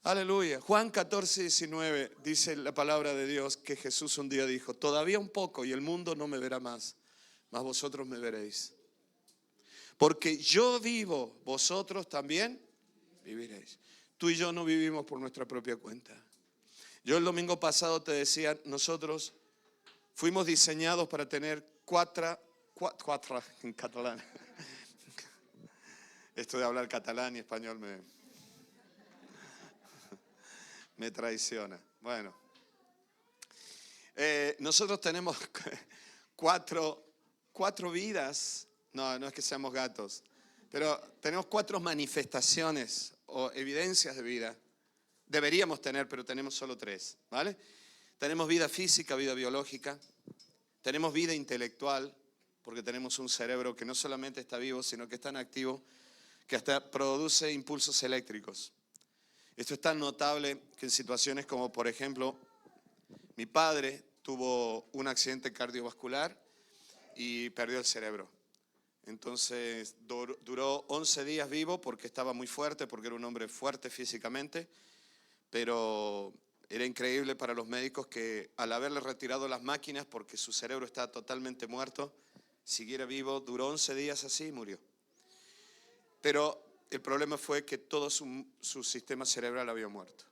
Aleluya. Juan 14:19 dice la palabra de Dios que Jesús un día dijo: todavía un poco y el mundo no me verá más, mas vosotros me veréis. Porque yo vivo, vosotros también viviréis. Tú y yo no vivimos por nuestra propia cuenta. Yo el domingo pasado te decía, nosotros fuimos diseñados para tener cuatro en catalán. Esto de hablar catalán y español me traiciona. Bueno, nosotros tenemos cuatro vidas. No es que seamos gatos, pero tenemos 4 manifestaciones o evidencias de vida. Deberíamos tener, pero tenemos solo 3, ¿vale? Tenemos vida física, vida biológica. Tenemos vida intelectual, porque tenemos un cerebro que no solamente está vivo, sino que es tan activo que hasta produce impulsos eléctricos. Esto es tan notable que en situaciones como, por ejemplo, mi padre tuvo un accidente cardiovascular y perdió el cerebro. Entonces duró 11 días vivo porque estaba muy fuerte, porque era un hombre fuerte físicamente, pero era increíble para los médicos que al haberle retirado las máquinas porque su cerebro estaba totalmente muerto, siguiera vivo. Duró 11 días así y murió. Pero el problema fue que todo su sistema cerebral había muerto.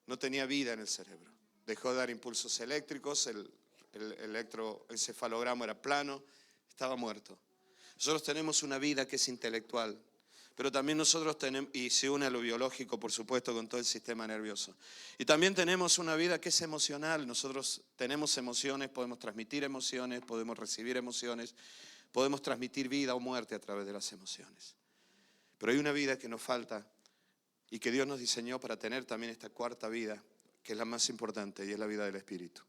No tenía vida en el cerebro. Dejó de dar impulsos eléctricos, el electroencefalograma era plano, estaba muerto. Nosotros tenemos una vida que es intelectual, pero también nosotros tenemos, y se une a lo biológico, por supuesto, con todo el sistema nervioso. Y también tenemos una vida que es emocional. Nosotros tenemos emociones, podemos transmitir emociones, podemos recibir emociones, podemos transmitir vida o muerte a través de las emociones. Pero hay una vida que nos falta y que Dios nos diseñó para tener también esta 4ª vida, que es la más importante, y es la vida del Espíritu.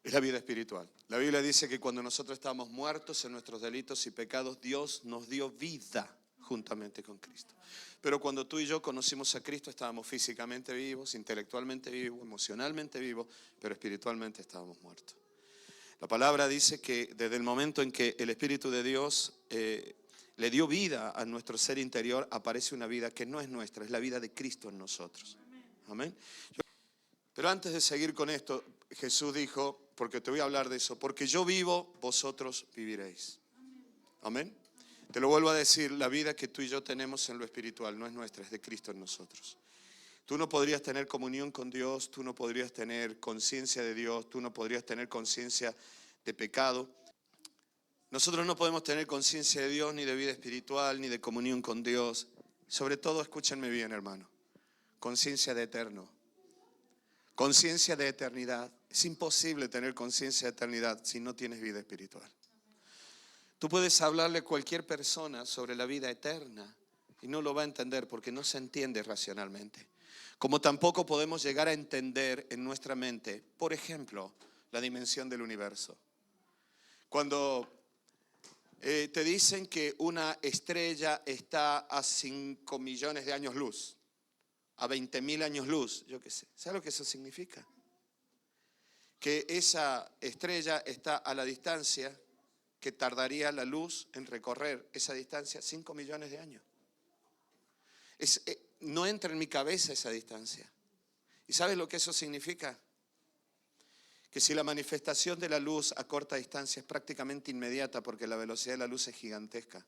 Es la vida espiritual. La Biblia dice que cuando nosotros estábamos muertos en nuestros delitos y pecados, Dios nos dio vida juntamente con Cristo. Pero cuando tú y yo conocimos a Cristo, estábamos físicamente vivos, intelectualmente vivos, emocionalmente vivos, pero espiritualmente estábamos muertos. La palabra dice que desde el momento en que el Espíritu de Dios le dio vida a nuestro ser interior, aparece una vida que no es nuestra, es la vida de Cristo en nosotros. Amén. Pero antes de seguir con esto, Jesús dijo, porque te voy a hablar de eso, porque yo vivo, vosotros viviréis. Amén. Te lo vuelvo a decir, la vida que tú y yo tenemos en lo espiritual no es nuestra, es de Cristo en nosotros. Tú no podrías tener comunión con Dios, tú no podrías tener conciencia de Dios, tú no podrías tener conciencia de pecado. Nosotros no podemos tener conciencia de Dios, ni de vida espiritual, ni de comunión con Dios. Sobre todo, escúchenme bien, hermano, conciencia de eterno. Conciencia de eternidad. Es imposible tener conciencia de eternidad si no tienes vida espiritual. Tú puedes hablarle a cualquier persona sobre la vida eterna y no lo va a entender porque no se entiende racionalmente. Como tampoco podemos llegar a entender en nuestra mente, por ejemplo, la dimensión del universo. Cuando te dicen que una estrella está a 5 millones de años luz, a 20.000 años luz, yo qué sé. ¿Sabes lo que eso significa? Que esa estrella está a la distancia que tardaría la luz en recorrer esa distancia 5 millones de años. No entra en mi cabeza esa distancia. ¿Y sabes lo que eso significa? Que si la manifestación de la luz a corta distancia es prácticamente inmediata porque la velocidad de la luz es gigantesca,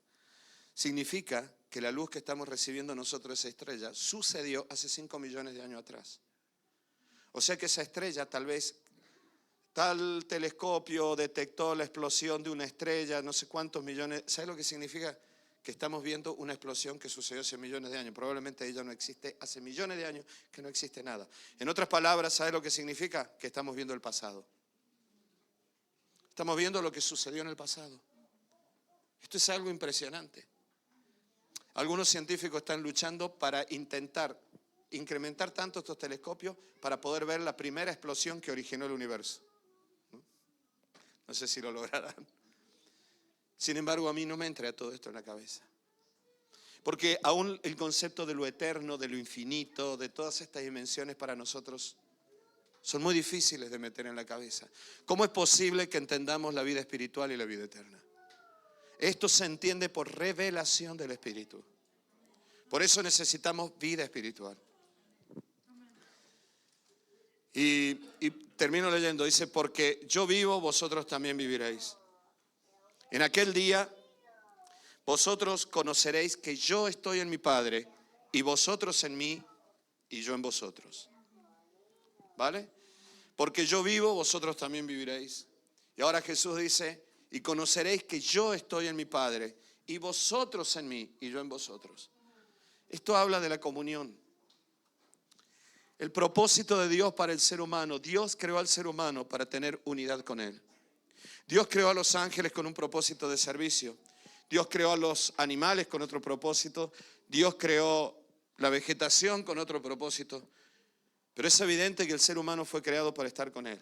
significa que la luz que estamos recibiendo nosotros, esa estrella, sucedió hace 5 millones de años atrás. O sea que esa estrella, tal vez, tal telescopio detectó la explosión de una estrella, no sé cuántos millones. ¿Sabes lo que significa? Que estamos viendo una explosión que sucedió hace millones de años. Probablemente ella no existe, hace millones de años que no existe nada. En otras palabras, ¿sabes lo que significa? Que estamos viendo el pasado. Estamos viendo lo que sucedió en el pasado. Esto es algo impresionante. Algunos científicos están luchando para intentar incrementar tanto estos telescopios para poder ver la primera explosión que originó el universo. No sé si lo lograrán. Sin embargo, a mí no me entra todo esto en la cabeza. Porque aún el concepto de lo eterno, de lo infinito, de todas estas dimensiones para nosotros son muy difíciles de meter en la cabeza. ¿Cómo es posible que entendamos la vida espiritual y la vida eterna? Esto se entiende por revelación del Espíritu. Por eso necesitamos vida espiritual. Y termino leyendo, dice, porque yo vivo, vosotros también viviréis. En aquel día, vosotros conoceréis que yo estoy en mi Padre, y vosotros en mí, y yo en vosotros. ¿Vale? Porque yo vivo, vosotros también viviréis. Y ahora Jesús dice, y conoceréis que yo estoy en mi Padre, y vosotros en mí, y yo en vosotros. Esto habla de la comunión. El propósito de Dios para el ser humano. Dios creó al ser humano para tener unidad con Él. Dios creó a los ángeles con un propósito de servicio. Dios creó a los animales con otro propósito. Dios creó la vegetación con otro propósito. Pero es evidente que el ser humano fue creado para estar con Él.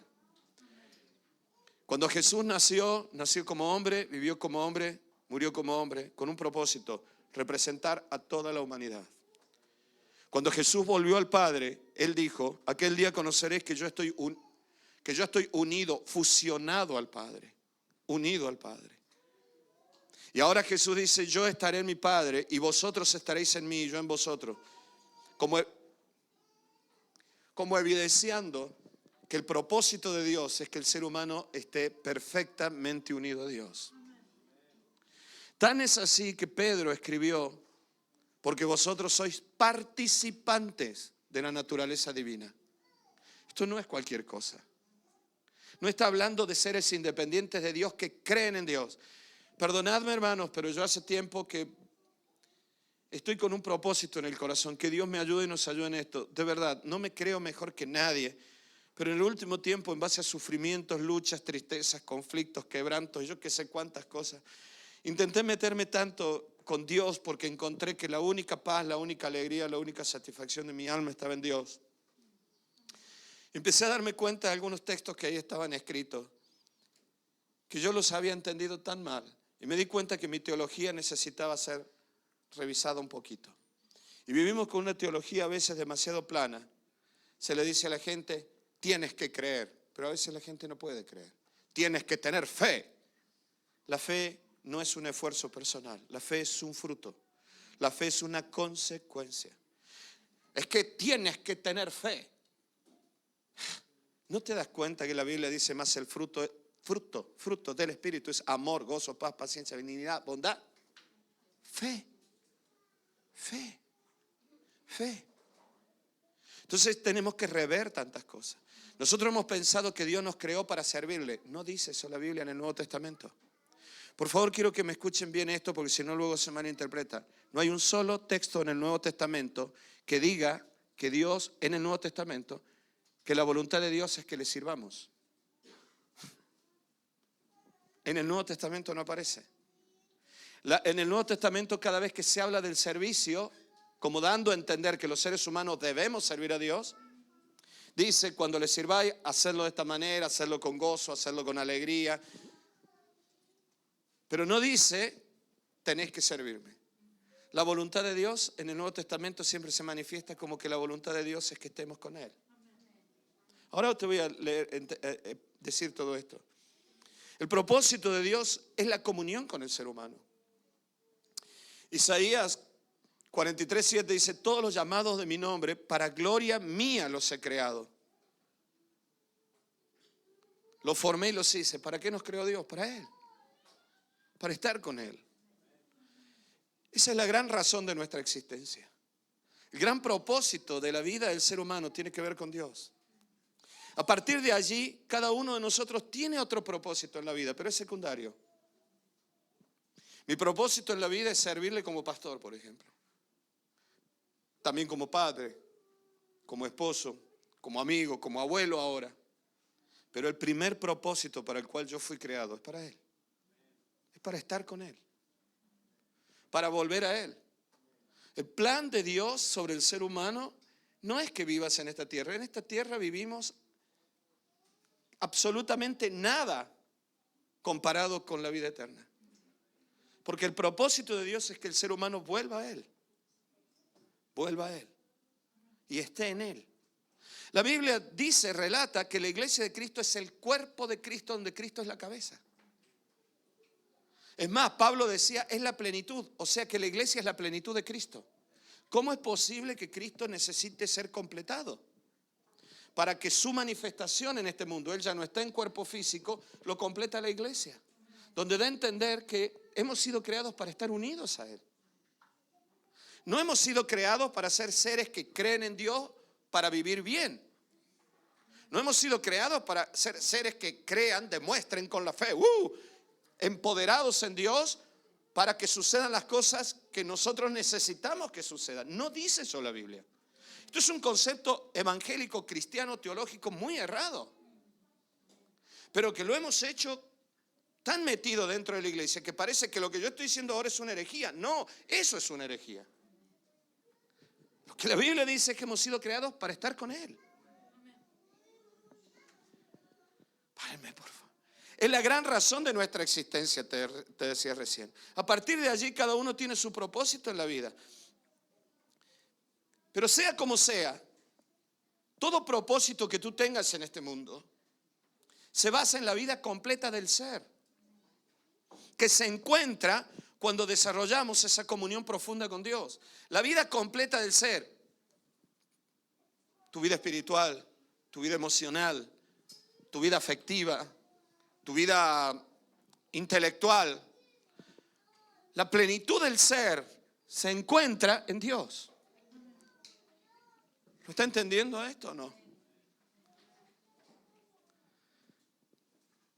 Cuando Jesús nació como hombre, vivió como hombre, murió como hombre, con un propósito, representar a toda la humanidad. Cuando Jesús volvió al Padre, Él dijo, aquel día conoceréis que yo estoy unido, fusionado al Padre, unido al Padre. Y ahora Jesús dice, yo estaré en mi Padre y vosotros estaréis en mí y yo en vosotros. Como evidenciando que el propósito de Dios es que el ser humano esté perfectamente unido a Dios. Tan es así que Pedro escribió, porque vosotros sois participantes de la naturaleza divina. Esto no es cualquier cosa. No está hablando de seres independientes de Dios que creen en Dios. Perdonadme, hermanos, pero yo hace tiempo que estoy con un propósito en el corazón, que Dios me ayude y nos ayude en esto. De verdad, no me creo mejor que nadie, pero en el último tiempo, en base a sufrimientos, luchas, tristezas, conflictos, quebrantos, yo que sé cuántas cosas, intenté meterme tanto con Dios porque encontré que la única paz, la única alegría, la única satisfacción de mi alma estaba en Dios. Empecé a darme cuenta de algunos textos que ahí estaban escritos, que yo los había entendido tan mal. Y me di cuenta que mi teología necesitaba ser revisada un poquito. Y vivimos con una teología a veces demasiado plana. Se le dice a la gente, tienes que creer, pero a veces la gente no puede creer. Tienes que tener fe. La fe no es un esfuerzo personal, la fe es un fruto, la fe es una consecuencia. Es que tienes que tener fe. ¿No te das cuenta que la Biblia dice más el fruto del Espíritu es amor, gozo, paz, paciencia, benignidad, bondad? Fe. Entonces tenemos que rever tantas cosas. Nosotros hemos pensado que Dios nos creó para servirle. No dice eso la Biblia en el Nuevo Testamento. Por favor, quiero que me escuchen bien esto porque si no luego se malinterpreta. No hay un solo texto en el Nuevo Testamento que diga que Dios, en el Nuevo Testamento, que la voluntad de Dios es que le sirvamos. En el Nuevo Testamento no aparece. En el Nuevo Testamento cada vez que se habla del servicio, como dando a entender que los seres humanos debemos servir a Dios, dice, cuando le sirváis, hacerlo de esta manera, hacerlo con gozo, hacerlo con alegría. Pero no dice, tenéis que servirme. La voluntad de Dios en el Nuevo Testamento siempre se manifiesta como que la voluntad de Dios es que estemos con Él. Ahora te voy a decir todo esto. El propósito de Dios es la comunión con el ser humano. Isaías 43:7 dice, todos los llamados de mi nombre, para gloria mía los he creado. Los formé y los hice. ¿Para qué nos creó Dios? Para Él. Para estar con Él. Esa es la gran razón de nuestra existencia. El gran propósito de la vida del ser humano tiene que ver con Dios. A partir de allí, cada uno de nosotros tiene otro propósito en la vida, pero es secundario. Mi propósito en la vida es servirle como pastor, por ejemplo. También como padre, como esposo, como amigo, como abuelo ahora. Pero el primer propósito para el cual yo fui creado es para Él. Es para estar con Él. Para volver a Él. El plan de Dios sobre el ser humano no es que vivas en esta tierra. En esta tierra vivimos absolutamente nada comparado con la vida eterna. Porque el propósito de Dios es que el ser humano vuelva a Él. Vuelva a Él. Y esté en Él. La Biblia relata que la iglesia de Cristo es el cuerpo de Cristo donde Cristo es la cabeza. Es más, Pablo decía, es la plenitud, o sea que la iglesia es la plenitud de Cristo. ¿Cómo es posible que Cristo necesite ser completado? para que su manifestación en este mundo, Él ya no está en cuerpo físico, lo completa la iglesia, donde da a entender que hemos sido creados para estar unidos a Él. No hemos sido creados para ser seres que creen en Dios para vivir bien. No hemos sido creados para ser seres que crean, demuestren con la fe, empoderados en Dios para que sucedan las cosas que nosotros necesitamos que sucedan. No dice eso la Biblia. Esto es un concepto evangélico, cristiano, teológico muy errado. Pero que lo hemos hecho tan metido dentro de la iglesia que parece que lo que yo estoy diciendo ahora es una herejía. No, eso es una herejía. Lo que la Biblia dice es que hemos sido creados para estar con Él. Párenme, por favor. Es la gran razón de nuestra existencia, te decía recién. A partir de allí cada uno tiene su propósito en la vida. Pero sea como sea, todo propósito que tú tengas en este mundo se basa en la vida completa del ser, que se encuentra cuando desarrollamos esa comunión profunda con Dios. La vida completa del ser, tu vida espiritual, tu vida emocional, tu vida afectiva, tu vida intelectual, la plenitud del ser se encuentra en Dios. ¿Lo está entendiendo esto o no?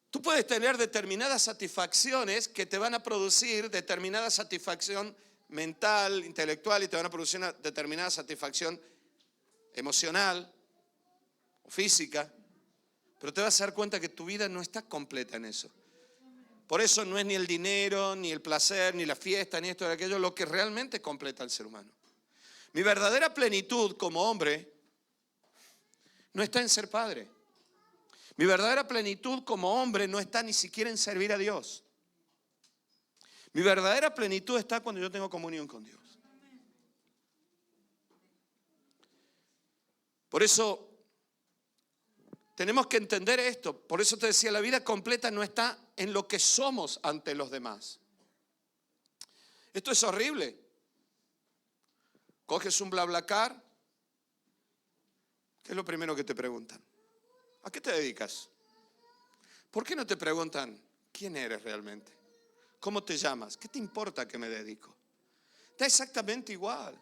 Tú puedes tener determinadas satisfacciones que te van a producir determinada satisfacción mental, intelectual, y te van a producir una determinada satisfacción emocional o física, pero te vas a dar cuenta que tu vida no está completa en eso. Por eso no es ni el dinero, ni el placer, ni la fiesta, ni esto ni aquello lo que realmente completa al ser humano. Mi verdadera plenitud como hombre no está en ser padre. Mi verdadera plenitud como hombre no está ni siquiera en servir a Dios. Mi verdadera plenitud está cuando yo tengo comunión con Dios. Por eso tenemos que entender esto. Por eso te decía, la vida completa no está en lo que somos ante los demás. Esto es horrible. Coges un BlaBlaCar, ¿qué es lo primero que te preguntan? ¿A qué te dedicas? ¿Por qué no te preguntan quién eres realmente? ¿Cómo te llamas? ¿Qué te importa a qué me dedico? Da exactamente igual.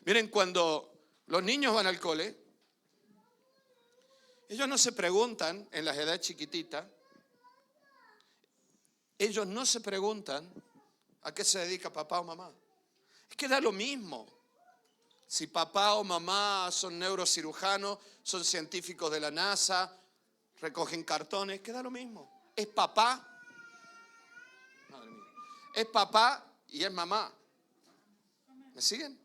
Miren, cuando los niños van al cole, ellos no se preguntan en las edades chiquititas, ellos no se preguntan a qué se dedica papá o mamá. Es que da lo mismo. Si papá o mamá son neurocirujanos, son científicos de la NASA, recogen cartones, queda lo mismo. Es papá, madre mía, es papá y es mamá. ¿Me siguen?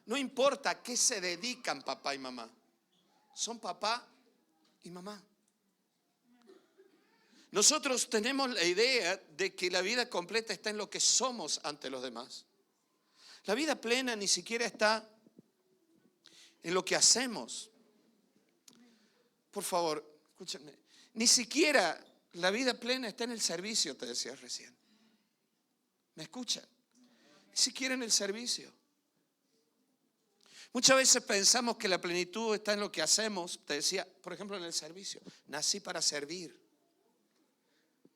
No importa a qué se dedican papá y mamá, son papá y mamá. Nosotros tenemos la idea de que la vida completa está en lo que somos ante los demás. La vida plena ni siquiera está en lo que hacemos. Por favor, escúchame. Ni siquiera la vida plena está en el servicio, te decía recién. ¿Me escuchan? Ni siquiera en el servicio. Muchas veces pensamos que la plenitud está en lo que hacemos. Te decía, por ejemplo, en el servicio. Nací para servir.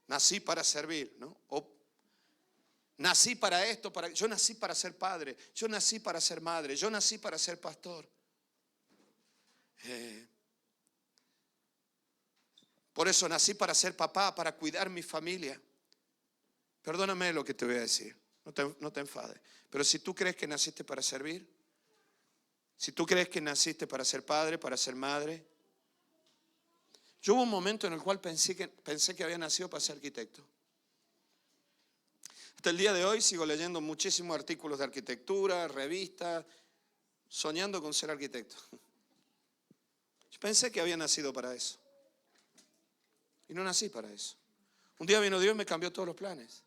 Nací para servir, ¿no? O nací para esto, yo nací para ser padre, yo nací para ser madre, yo nací para ser pastor. Por eso nací para ser papá, para cuidar mi familia. Perdóname lo que te voy a decir, no te enfades. Pero si tú crees que naciste para servir, si tú crees que naciste para ser padre, para ser madre, yo hubo un momento en el cual pensé que había nacido para ser arquitecto. Hasta el día de hoy sigo leyendo muchísimos artículos de arquitectura, revistas, soñando con ser arquitecto. Yo pensé que había nacido para eso. Y no nací para eso. Un día vino Dios y me cambió todos los planes.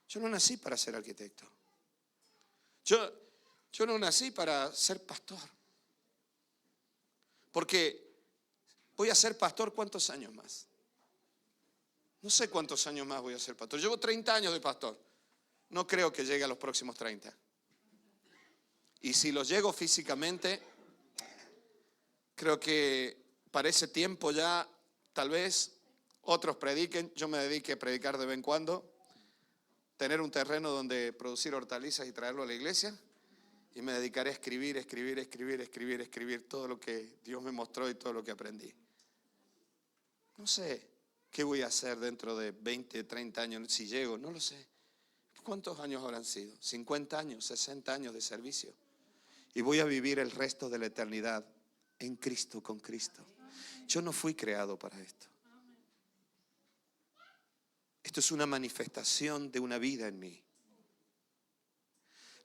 Yo no nací para ser arquitecto. Yo no nací para ser pastor. Porque voy a ser pastor ¿cuántos años más? No sé cuántos años más voy a ser pastor. Llevo 30 años de pastor. No creo que llegue a los próximos 30. Y si los llego físicamente, creo que para ese tiempo ya tal vez otros prediquen, yo me dedique a predicar de vez en cuando, tener un terreno donde producir hortalizas y traerlo a la iglesia, y me dedicaré a escribir todo lo que Dios me mostró y todo lo que aprendí. No sé qué voy a hacer dentro de 20, 30 años, si llego, no lo sé. ¿Cuántos años habrán sido? 50 años, 60 años de servicio. Y voy a vivir el resto de la eternidad en Cristo, con Cristo. Yo no fui creado para esto. Esto es una manifestación de una vida en mí.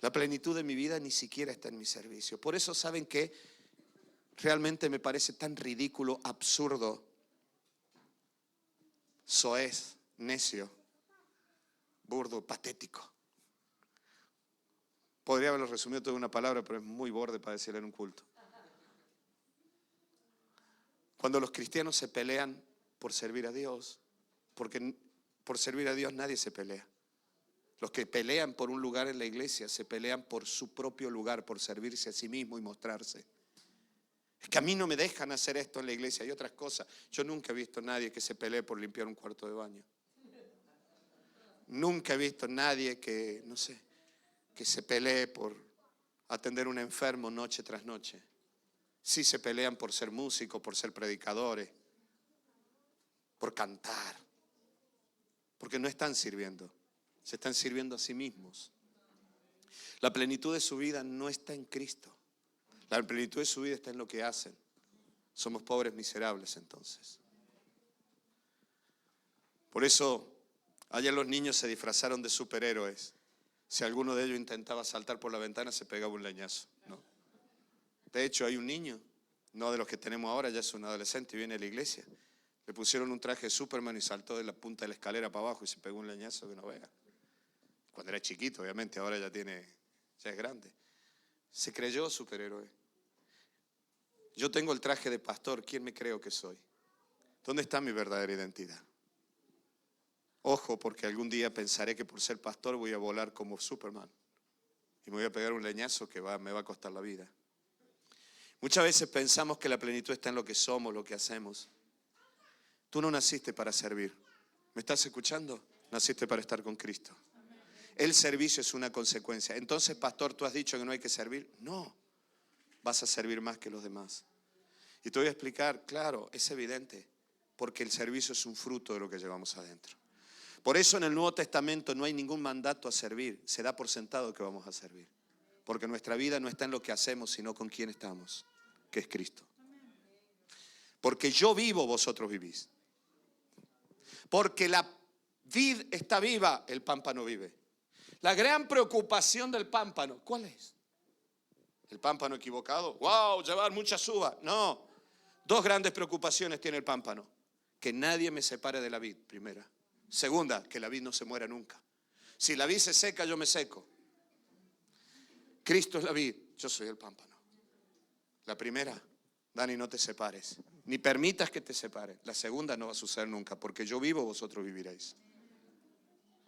La plenitud de mi vida ni siquiera está en mi servicio. Por eso, ¿saben qué? Realmente me parece tan ridículo, absurdo, soez, necio, burdo, patético. Podría haberlo resumido todo en una palabra, pero es muy borde para decirlo en un culto. Cuando los cristianos se pelean por servir a Dios, porque por servir a Dios nadie se pelea. Los que pelean por un lugar en la iglesia se pelean por su propio lugar, por servirse a sí mismo y mostrarse. Es que a mí no me dejan hacer esto en la iglesia y otras cosas. Yo nunca he visto a nadie que se pelee por limpiar un cuarto de baño. Nunca he visto a nadie que, no sé, que se pelee por atender a un enfermo noche tras noche. Sí se pelean por ser músicos, por ser predicadores, por cantar, porque no están sirviendo. Se están sirviendo a sí mismos. La plenitud de su vida no está en Cristo. La plenitud de su vida está en lo que hacen. Somos pobres miserables entonces. Por eso, ayer los niños se disfrazaron de superhéroes. Si alguno de ellos intentaba saltar por la ventana, se pegaba un leñazo, ¿no? De hecho, hay un niño, no de los que tenemos ahora, ya es un adolescente y viene a la iglesia. Le pusieron un traje de Superman y saltó de la punta de la escalera para abajo y se pegó un leñazo que no vea. Cuando era chiquito, obviamente, ahora ya es grande. Se creyó superhéroe. Yo tengo el traje de pastor, ¿quién me creo que soy? ¿Dónde está mi verdadera identidad? Ojo, porque algún día pensaré que por ser pastor voy a volar como Superman y me voy a pegar un leñazo que me va a costar la vida. Muchas veces pensamos que la plenitud está en lo que somos, lo que hacemos. Tú no naciste para servir. ¿Me estás escuchando? Naciste para estar con Cristo. El servicio es una consecuencia. Entonces, pastor, ¿tú has dicho que no hay que servir? No, vas a servir más que los demás. Y te voy a explicar, claro, es evidente, porque el servicio es un fruto de lo que llevamos adentro. Por eso en el Nuevo Testamento no hay ningún mandato a servir, se da por sentado que vamos a servir. Porque nuestra vida no está en lo que hacemos, sino con quién estamos, que es Cristo. Porque yo vivo, vosotros vivís. Porque la vid está viva, el pámpano vive. La gran preocupación del pámpano, ¿cuál es? ¿El pámpano equivocado? ¡Wow! Llevar muchas uvas. No. Dos grandes preocupaciones tiene el pámpano. Que nadie me separe de la vid, primera. Segunda, que la vid no se muera nunca. Si la vid se seca, yo me seco. Cristo es la vid, yo soy el pámpano. La primera, Dani, no te separes. Ni permitas que te separes. La segunda no va a suceder nunca, porque yo vivo, vosotros viviréis.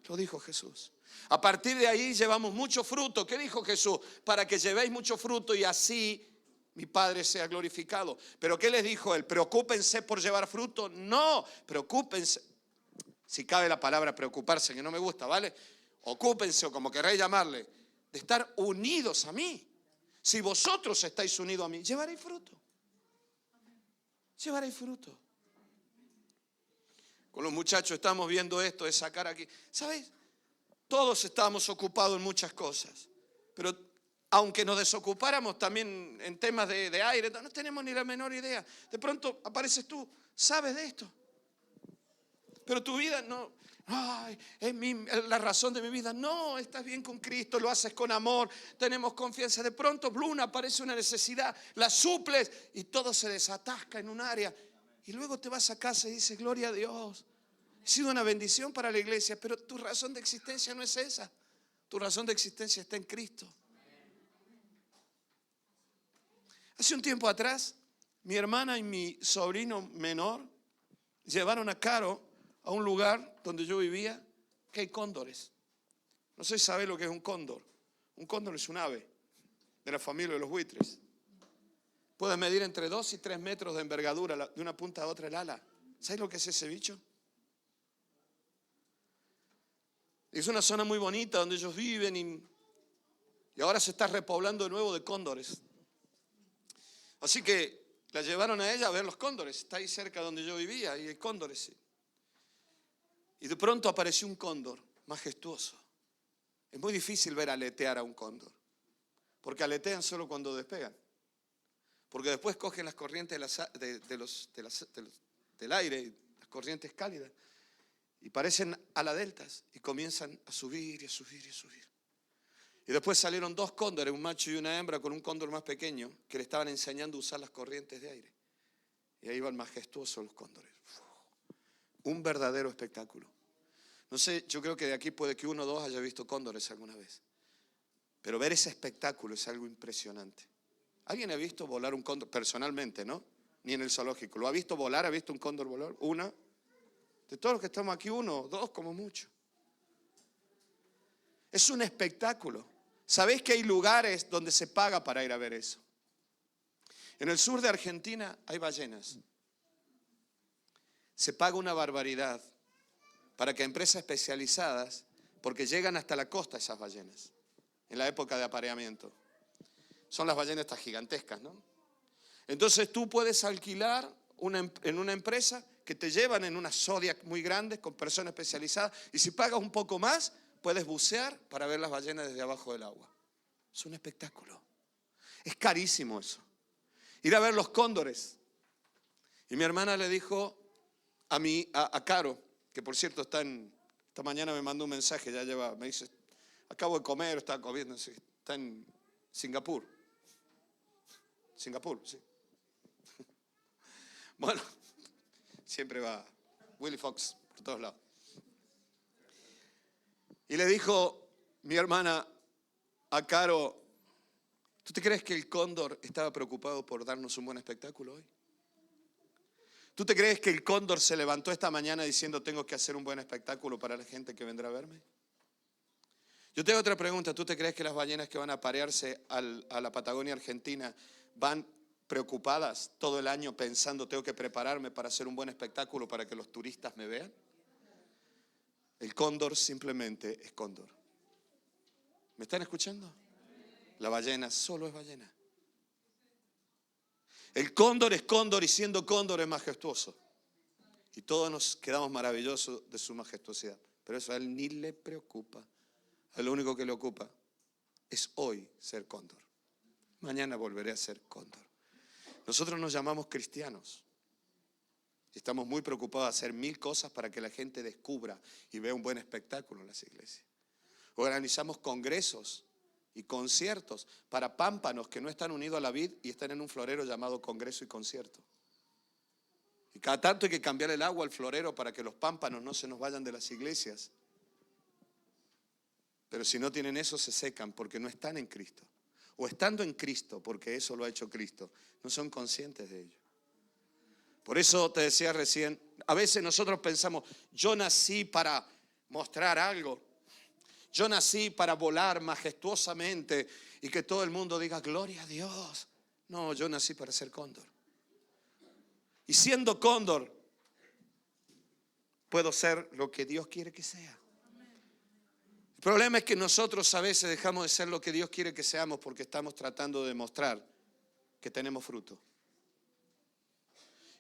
Lo dijo Jesús. A partir de ahí llevamos mucho fruto. ¿Qué dijo Jesús? Para que llevéis mucho fruto y así mi Padre sea glorificado. ¿Pero qué les dijo él? ¿Preocúpense por llevar fruto? No, preocúpense. Si cabe la palabra preocuparse, que no me gusta, ¿vale? Ocúpense, o como queráis llamarle, de estar unidos a mí. Si vosotros estáis unidos a mí, llevaréis fruto. Llevaréis fruto. Con los muchachos estamos viendo esto de sacar aquí. ¿Sabes? Todos estamos ocupados en muchas cosas. Pero aunque nos desocupáramos también en temas de aire, no tenemos ni la menor idea. De pronto apareces tú, sabes de esto. Pero tu vida no, ay, es la razón de mi vida. No, estás bien con Cristo, lo haces con amor, tenemos confianza. De pronto, Bluna, aparece una necesidad, la suples y todo se desatasca en un área. Y luego te vas a casa y dices, gloria a Dios. Ha sido una bendición para la iglesia, pero tu razón de existencia no es esa. Tu razón de existencia está en Cristo. Hace un tiempo atrás, mi hermana y mi sobrino menor llevaron a Caro a un lugar donde yo vivía, que hay cóndores. No sé si sabe lo que es un cóndor. Un cóndor es un ave. de la familia de los buitres. Puede medir entre 2 y 3 metros de envergadura de una punta a otra el ala. ¿Sabes lo que es ese bicho? Es una zona muy bonita donde ellos viven y ahora se está repoblando de nuevo de cóndores. Así que la llevaron a ella a ver los cóndores. Está ahí cerca donde yo vivía y hay cóndores. Sí. Y de pronto apareció un cóndor majestuoso. Es muy difícil ver aletear a un cóndor, porque aletean solo cuando despegan. Porque después cogen las corrientes del aire, las corrientes cálidas, y parecen aladeltas y comienzan a subir y a subir y a subir. Y después salieron 2 cóndores, un macho y una hembra, con un cóndor más pequeño, que le estaban enseñando a usar las corrientes de aire. Y ahí iban majestuosos los cóndores. Un verdadero espectáculo. No sé, yo creo que de aquí puede que 1 o 2 haya visto cóndores alguna vez. Pero ver ese espectáculo es algo impresionante. ¿Alguien ha visto volar un cóndor? Personalmente, ¿no? Ni en el zoológico. ¿Lo ha visto volar? ¿Ha visto un cóndor volar? ¿Una? De todos los que estamos aquí, 1 o 2 como mucho. Es un espectáculo. ¿Sabéis que hay lugares donde se paga para ir a ver eso? En el sur de Argentina hay ballenas. Se paga una barbaridad para que empresas especializadas, porque llegan hasta la costa esas ballenas, en la época de apareamiento. Son las ballenas estas gigantescas, ¿no? Entonces tú puedes alquilar en una empresa que te llevan en unas Zodiac muy grandes con personas especializadas, y si pagas un poco más, puedes bucear para ver las ballenas desde abajo del agua. Es un espectáculo. Es carísimo eso. Ir a ver los cóndores. Y mi hermana le dijo a Caro, que por cierto esta mañana me mandó un mensaje, me dice, acabo de comer, estaba comiendo, está en Singapur. Singapur, sí. Bueno, siempre va Willy Fox por todos lados. Y le dijo mi hermana a Caro, ¿tú te crees que el cóndor estaba preocupado por darnos un buen espectáculo hoy? ¿Tú te crees que el cóndor se levantó esta mañana diciendo tengo que hacer un buen espectáculo para la gente que vendrá a verme? Yo te hago otra pregunta. ¿Tú te crees que las ballenas que van a aparearse a la Patagonia Argentina van preocupadas todo el año pensando tengo que prepararme para hacer un buen espectáculo para que los turistas me vean? El cóndor simplemente es cóndor. ¿Me están escuchando? La ballena solo es ballena. El cóndor es cóndor y siendo cóndor es majestuoso. Y todos nos quedamos maravillosos de su majestuosidad. Pero eso a él ni le preocupa. A él lo único que le ocupa es hoy ser cóndor. Mañana volveré a ser cóndor. Nosotros nos llamamos cristianos. Y estamos muy preocupados de hacer 1000 cosas para que la gente descubra y vea un buen espectáculo en las iglesias. Organizamos congresos y conciertos para pámpanos que no están unidos a la vid y están en un florero llamado congreso y concierto. Y cada tanto hay que cambiar el agua al florero para que los pámpanos no se nos vayan de las iglesias. Pero si no tienen eso, se secan porque no están en Cristo. O estando en Cristo, porque eso lo ha hecho Cristo, no son conscientes de ello. Por eso te decía recién, a veces nosotros pensamos, yo nací para mostrar algo. Yo nací para volar majestuosamente y que todo el mundo diga, gloria a Dios. No, yo nací para ser cóndor. Y siendo cóndor, puedo ser lo que Dios quiere que sea. El problema es que nosotros a veces dejamos de ser lo que Dios quiere que seamos porque estamos tratando de demostrar que tenemos fruto.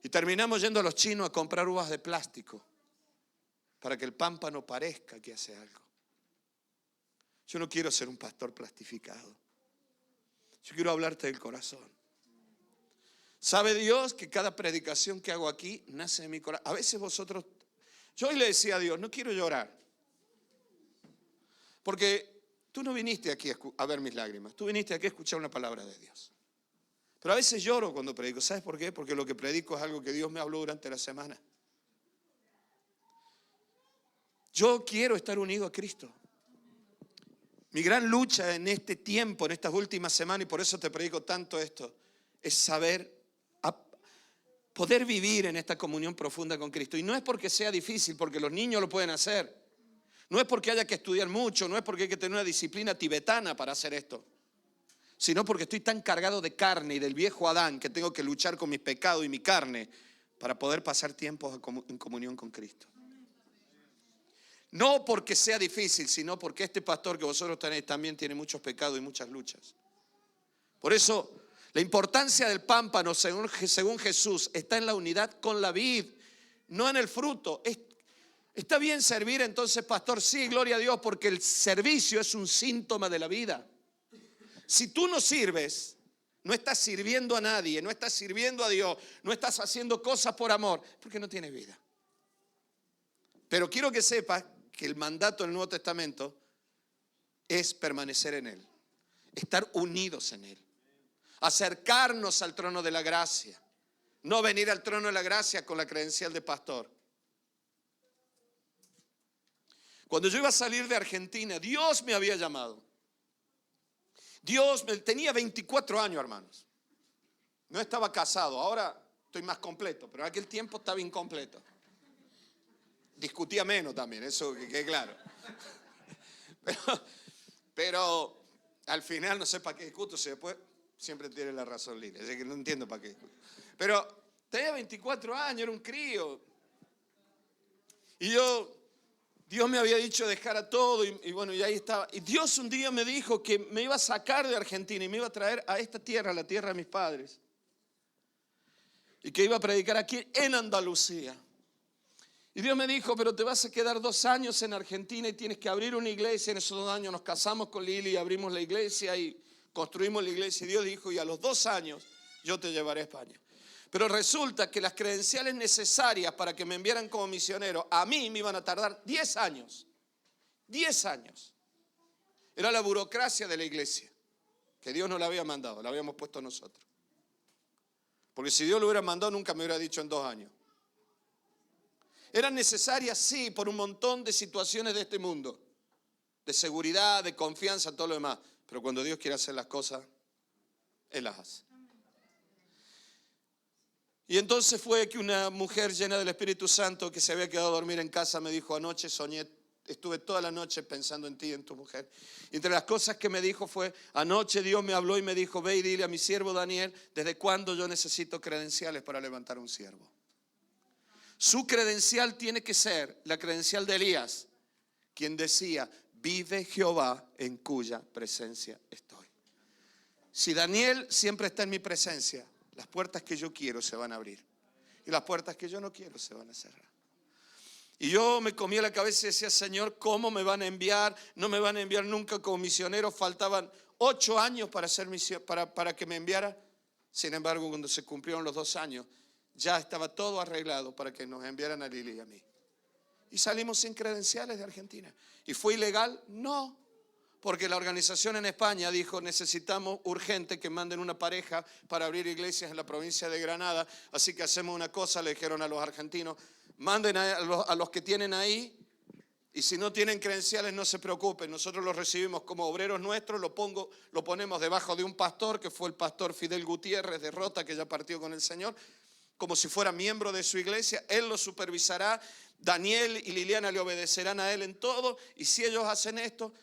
Y terminamos yendo a los chinos a comprar uvas de plástico para que el pámpano parezca que hace algo. Yo no quiero ser un pastor plastificado. Yo quiero hablarte del corazón. ¿Sabe Dios que cada predicación que hago aquí nace de mi corazón? A veces yo hoy le decía a Dios, no quiero llorar. Porque tú no viniste aquí a ver mis lágrimas. Tú viniste aquí a escuchar una palabra de Dios. Pero a veces lloro cuando predico. ¿Sabes por qué? Porque lo que predico es algo que Dios me habló durante la semana. Yo quiero estar unido a Cristo. Mi gran lucha en este tiempo, en estas últimas semanas, y por eso te predico tanto esto, es saber poder vivir en esta comunión profunda con Cristo. Y no es porque sea difícil, porque los niños lo pueden hacer. No es porque haya que estudiar mucho, no es porque hay que tener una disciplina tibetana para hacer esto. sino porque estoy tan cargado de carne y del viejo Adán que tengo que luchar con mis pecados y mi carne para poder pasar tiempos en comunión con Cristo. No porque sea difícil, sino porque este pastor que vosotros tenéis también tiene muchos pecados y muchas luchas. Por eso, la importancia del pámpano, según Jesús, está en la unidad con la vid, no en el fruto. Está bien servir entonces, pastor, sí, gloria a Dios, porque el servicio es un síntoma de la vida. Si tú no sirves, no estás sirviendo a nadie, no estás sirviendo a Dios, no estás haciendo cosas por amor, porque no tienes vida. Pero quiero que sepas que el mandato del Nuevo Testamento es permanecer en Él, estar unidos en Él, acercarnos al trono de la gracia, no venir al trono de la gracia con la credencial de pastor. Cuando yo iba a salir de Argentina, Dios me había llamado. Tenía 24 años, hermanos. No estaba casado, ahora estoy más completo, pero en aquel tiempo estaba incompleto. Discutía menos también, eso que quede claro. Pero al final no sé para qué discuto, si después siempre tiene la razón Lilia, así que no entiendo para qué discuto. Pero tenía 24 años, era un crío. Y Dios me había dicho dejar a todo y bueno, y ahí estaba. Y Dios un día me dijo que me iba a sacar de Argentina y me iba a traer a esta tierra, la tierra de mis padres. Y que iba a predicar aquí en Andalucía. Y Dios me dijo, pero te vas a quedar 2 años en Argentina y tienes que abrir una iglesia. En esos 2 años nos casamos con Lili y abrimos la iglesia y construimos la iglesia. Y Dios dijo, y a los 2 años yo te llevaré a España. Pero resulta que las credenciales necesarias para que me enviaran como misionero, a mí me iban a tardar 10 años. 10 años. Era la burocracia de la iglesia, que Dios no la había mandado, la habíamos puesto nosotros. Porque si Dios lo hubiera mandado, nunca me hubiera dicho en 2 años. Eran necesarias, sí, por un montón de situaciones de este mundo, de seguridad, de confianza, todo lo demás. Pero cuando Dios quiere hacer las cosas, Él las hace. Y entonces fue que una mujer llena del Espíritu Santo que se había quedado a dormir en casa me dijo, anoche soñé, estuve toda la noche pensando en ti y en tu mujer. Y entre las cosas que me dijo fue, anoche Dios me habló y me dijo, ve y dile a mi siervo Daniel, ¿desde cuándo yo necesito credenciales para levantar un siervo? Su credencial tiene que ser la credencial de Elías, quien decía, vive Jehová en cuya presencia estoy. Si Daniel siempre está en mi presencia, las puertas que yo quiero se van a abrir y las puertas que yo no quiero se van a cerrar. Y yo me comía la cabeza y decía, Señor, ¿cómo me van a enviar? No me van a enviar nunca como misionero. Faltaban 8 años para que me enviara. Sin embargo, cuando se cumplieron los 2 años, ya estaba todo arreglado para que nos enviaran a Lili y a mí. Y salimos sin credenciales de Argentina. ¿Y fue ilegal? No. Porque la organización en España dijo, necesitamos urgente que manden una pareja para abrir iglesias en la provincia de Granada. Así que hacemos una cosa, le dijeron a los argentinos, manden a los que tienen ahí. Y si no tienen credenciales, no se preocupen. Nosotros los recibimos como obreros nuestros, lo ponemos debajo de un pastor, que fue el pastor Fidel Gutiérrez de Rota, que ya partió con el Señor, como si fuera miembro de su iglesia. Él lo supervisará. Daniel y Liliana le obedecerán a él en todo. Y si ellos hacen esto,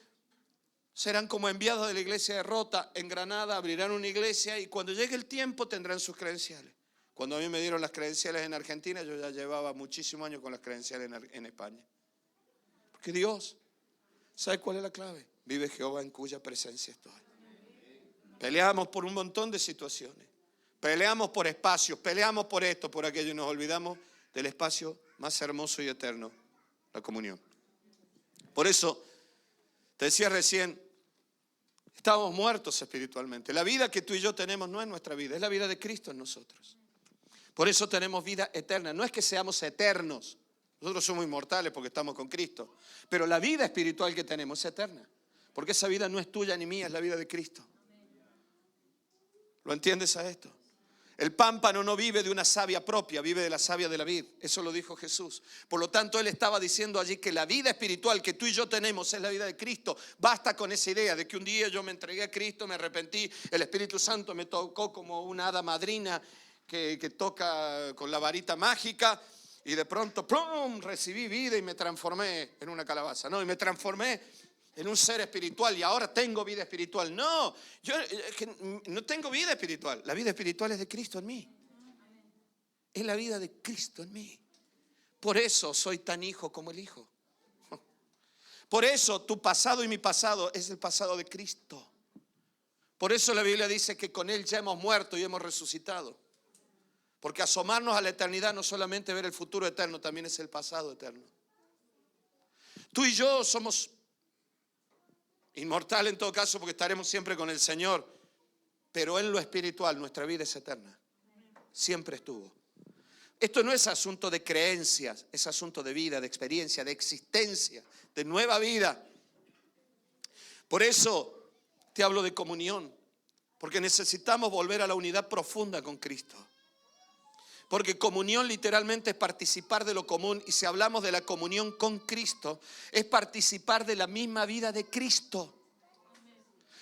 serán como enviados de la iglesia de Rota en Granada, abrirán una iglesia y cuando llegue el tiempo tendrán sus credenciales. Cuando a mí me dieron las credenciales en Argentina, yo ya llevaba muchísimos años con las credenciales en España. Porque Dios, ¿sabe cuál es la clave? Vive Jehová en cuya presencia estoy. Peleamos por un montón de situaciones. Peleamos por espacios, peleamos por esto, por aquello y nos olvidamos del espacio más hermoso y eterno, la comunión. Por eso, te decía recién, estábamos muertos espiritualmente. La vida que tú y yo tenemos no es nuestra vida, es la vida de Cristo en nosotros. Por eso tenemos vida eterna. No es que seamos eternos, nosotros somos inmortales porque estamos con Cristo. Pero la vida espiritual que tenemos es eterna. Porque esa vida no es tuya ni mía, es la vida de Cristo. ¿Lo entiendes a esto? El pámpano no vive de una savia propia, vive de la savia de la vid. Eso lo dijo Jesús. Por lo tanto, Él estaba diciendo allí que la vida espiritual que tú y yo tenemos es la vida de Cristo. Basta con esa idea de que un día yo me entregué a Cristo, me arrepentí, el Espíritu Santo me tocó como una hada madrina que toca con la varita mágica y de pronto ¡plum!, recibí vida y me transformé en una calabaza. No, y me transformé en un ser espiritual y ahora tengo vida espiritual. No, yo no tengo vida espiritual. La vida espiritual es de Cristo en mí. Es la vida de Cristo en mí. Por eso soy tan hijo como el Hijo. Por eso tu pasado y mi pasado es el pasado de Cristo. Por eso la Biblia dice que con Él ya hemos muerto y hemos resucitado. Porque asomarnos a la eternidad no solamente ver el futuro eterno, también es el pasado eterno. Tú y yo somos inmortales en todo caso porque estaremos siempre con el Señor. Pero en lo espiritual nuestra vida es eterna. Siempre estuvo. Esto no es asunto de creencias, es asunto de vida, de experiencia, de existencia, de nueva vida. Por eso te hablo de comunión, porque necesitamos volver a la unidad profunda con Cristo. Porque comunión literalmente es participar de lo común, y si hablamos de la comunión con Cristo, es participar de la misma vida de Cristo.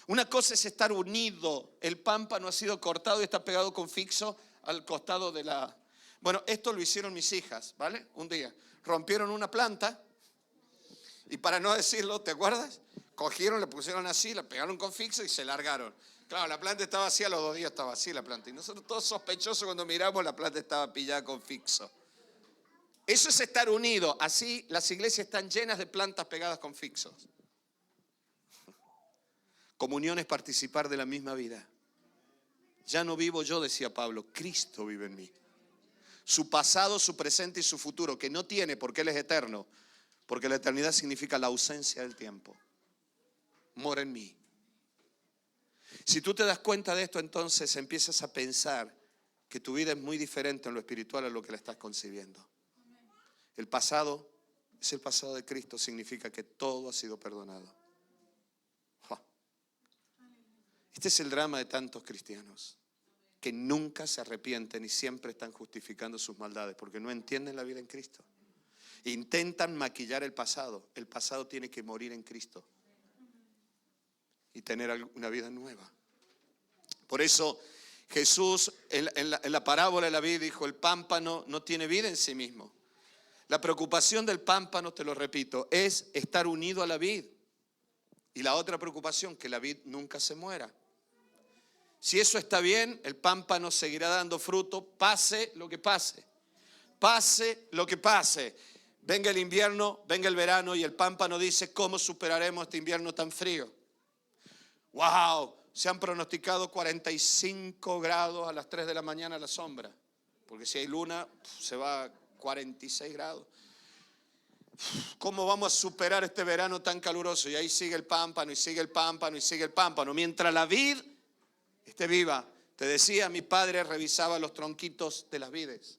Una cosa es estar unido, el pámpano ha sido cortado y está pegado con fixo al costado de la... Bueno, esto lo hicieron mis hijas, ¿vale? Un día rompieron una planta y para no decirlo, ¿te acuerdas? Cogieron, le pusieron así, la pegaron con fixo y se largaron. Claro, la planta estaba así, a los 2 días estaba así la planta. Y nosotros todos sospechosos cuando miramos, la planta estaba pillada con fixo. Eso es estar unido. Así las iglesias están llenas de plantas pegadas con fixos. Comunión es participar de la misma vida. Ya no vivo yo, decía Pablo, Cristo vive en mí. Su pasado, su presente y su futuro, que no tiene porque Él es eterno, porque la eternidad significa la ausencia del tiempo. Mora en mí. Si tú te das cuenta de esto, entonces empiezas a pensar que tu vida es muy diferente en lo espiritual a lo que la estás concibiendo. El pasado es el pasado de Cristo, significa que todo ha sido perdonado. Este es el drama de tantos cristianos que nunca se arrepienten y siempre están justificando sus maldades porque no entienden la vida en Cristo. Intentan maquillar el pasado. El pasado tiene que morir en Cristo y tener una vida nueva. Por eso Jesús en la parábola de la vid dijo, el pámpano no tiene vida en sí mismo. La preocupación del pámpano, te lo repito, es estar unido a la vid. Y la otra preocupación, que la vid nunca se muera. Si eso está bien, el pámpano seguirá dando fruto, pase lo que pase. Pase lo que pase. Venga el invierno, venga el verano y el pámpano dice, ¿cómo superaremos este invierno tan frío? ¡Wow! Se han pronosticado 45 grados a las 3 de la mañana a la sombra. Porque si hay luna, se va a 46 grados. ¿Cómo vamos a superar este verano tan caluroso? Y ahí sigue el pámpano, y sigue el pámpano, y sigue el pámpano. Mientras la vid esté viva. Te decía, mi padre revisaba los tronquitos de las vides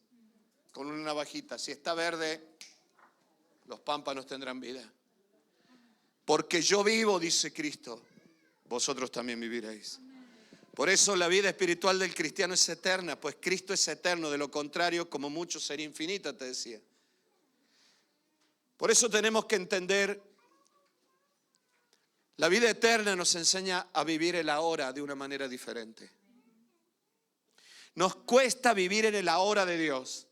con una navajita. Si está verde, los pámpanos tendrán vida. Porque yo vivo, dice Cristo, vosotros también viviréis. Por eso la vida espiritual del cristiano es eterna, pues Cristo es eterno. De lo contrario, como mucho, sería infinita, te decía. Por eso tenemos que entender, la vida eterna nos enseña a vivir el ahora de una manera diferente. Nos cuesta vivir en el ahora de Dios.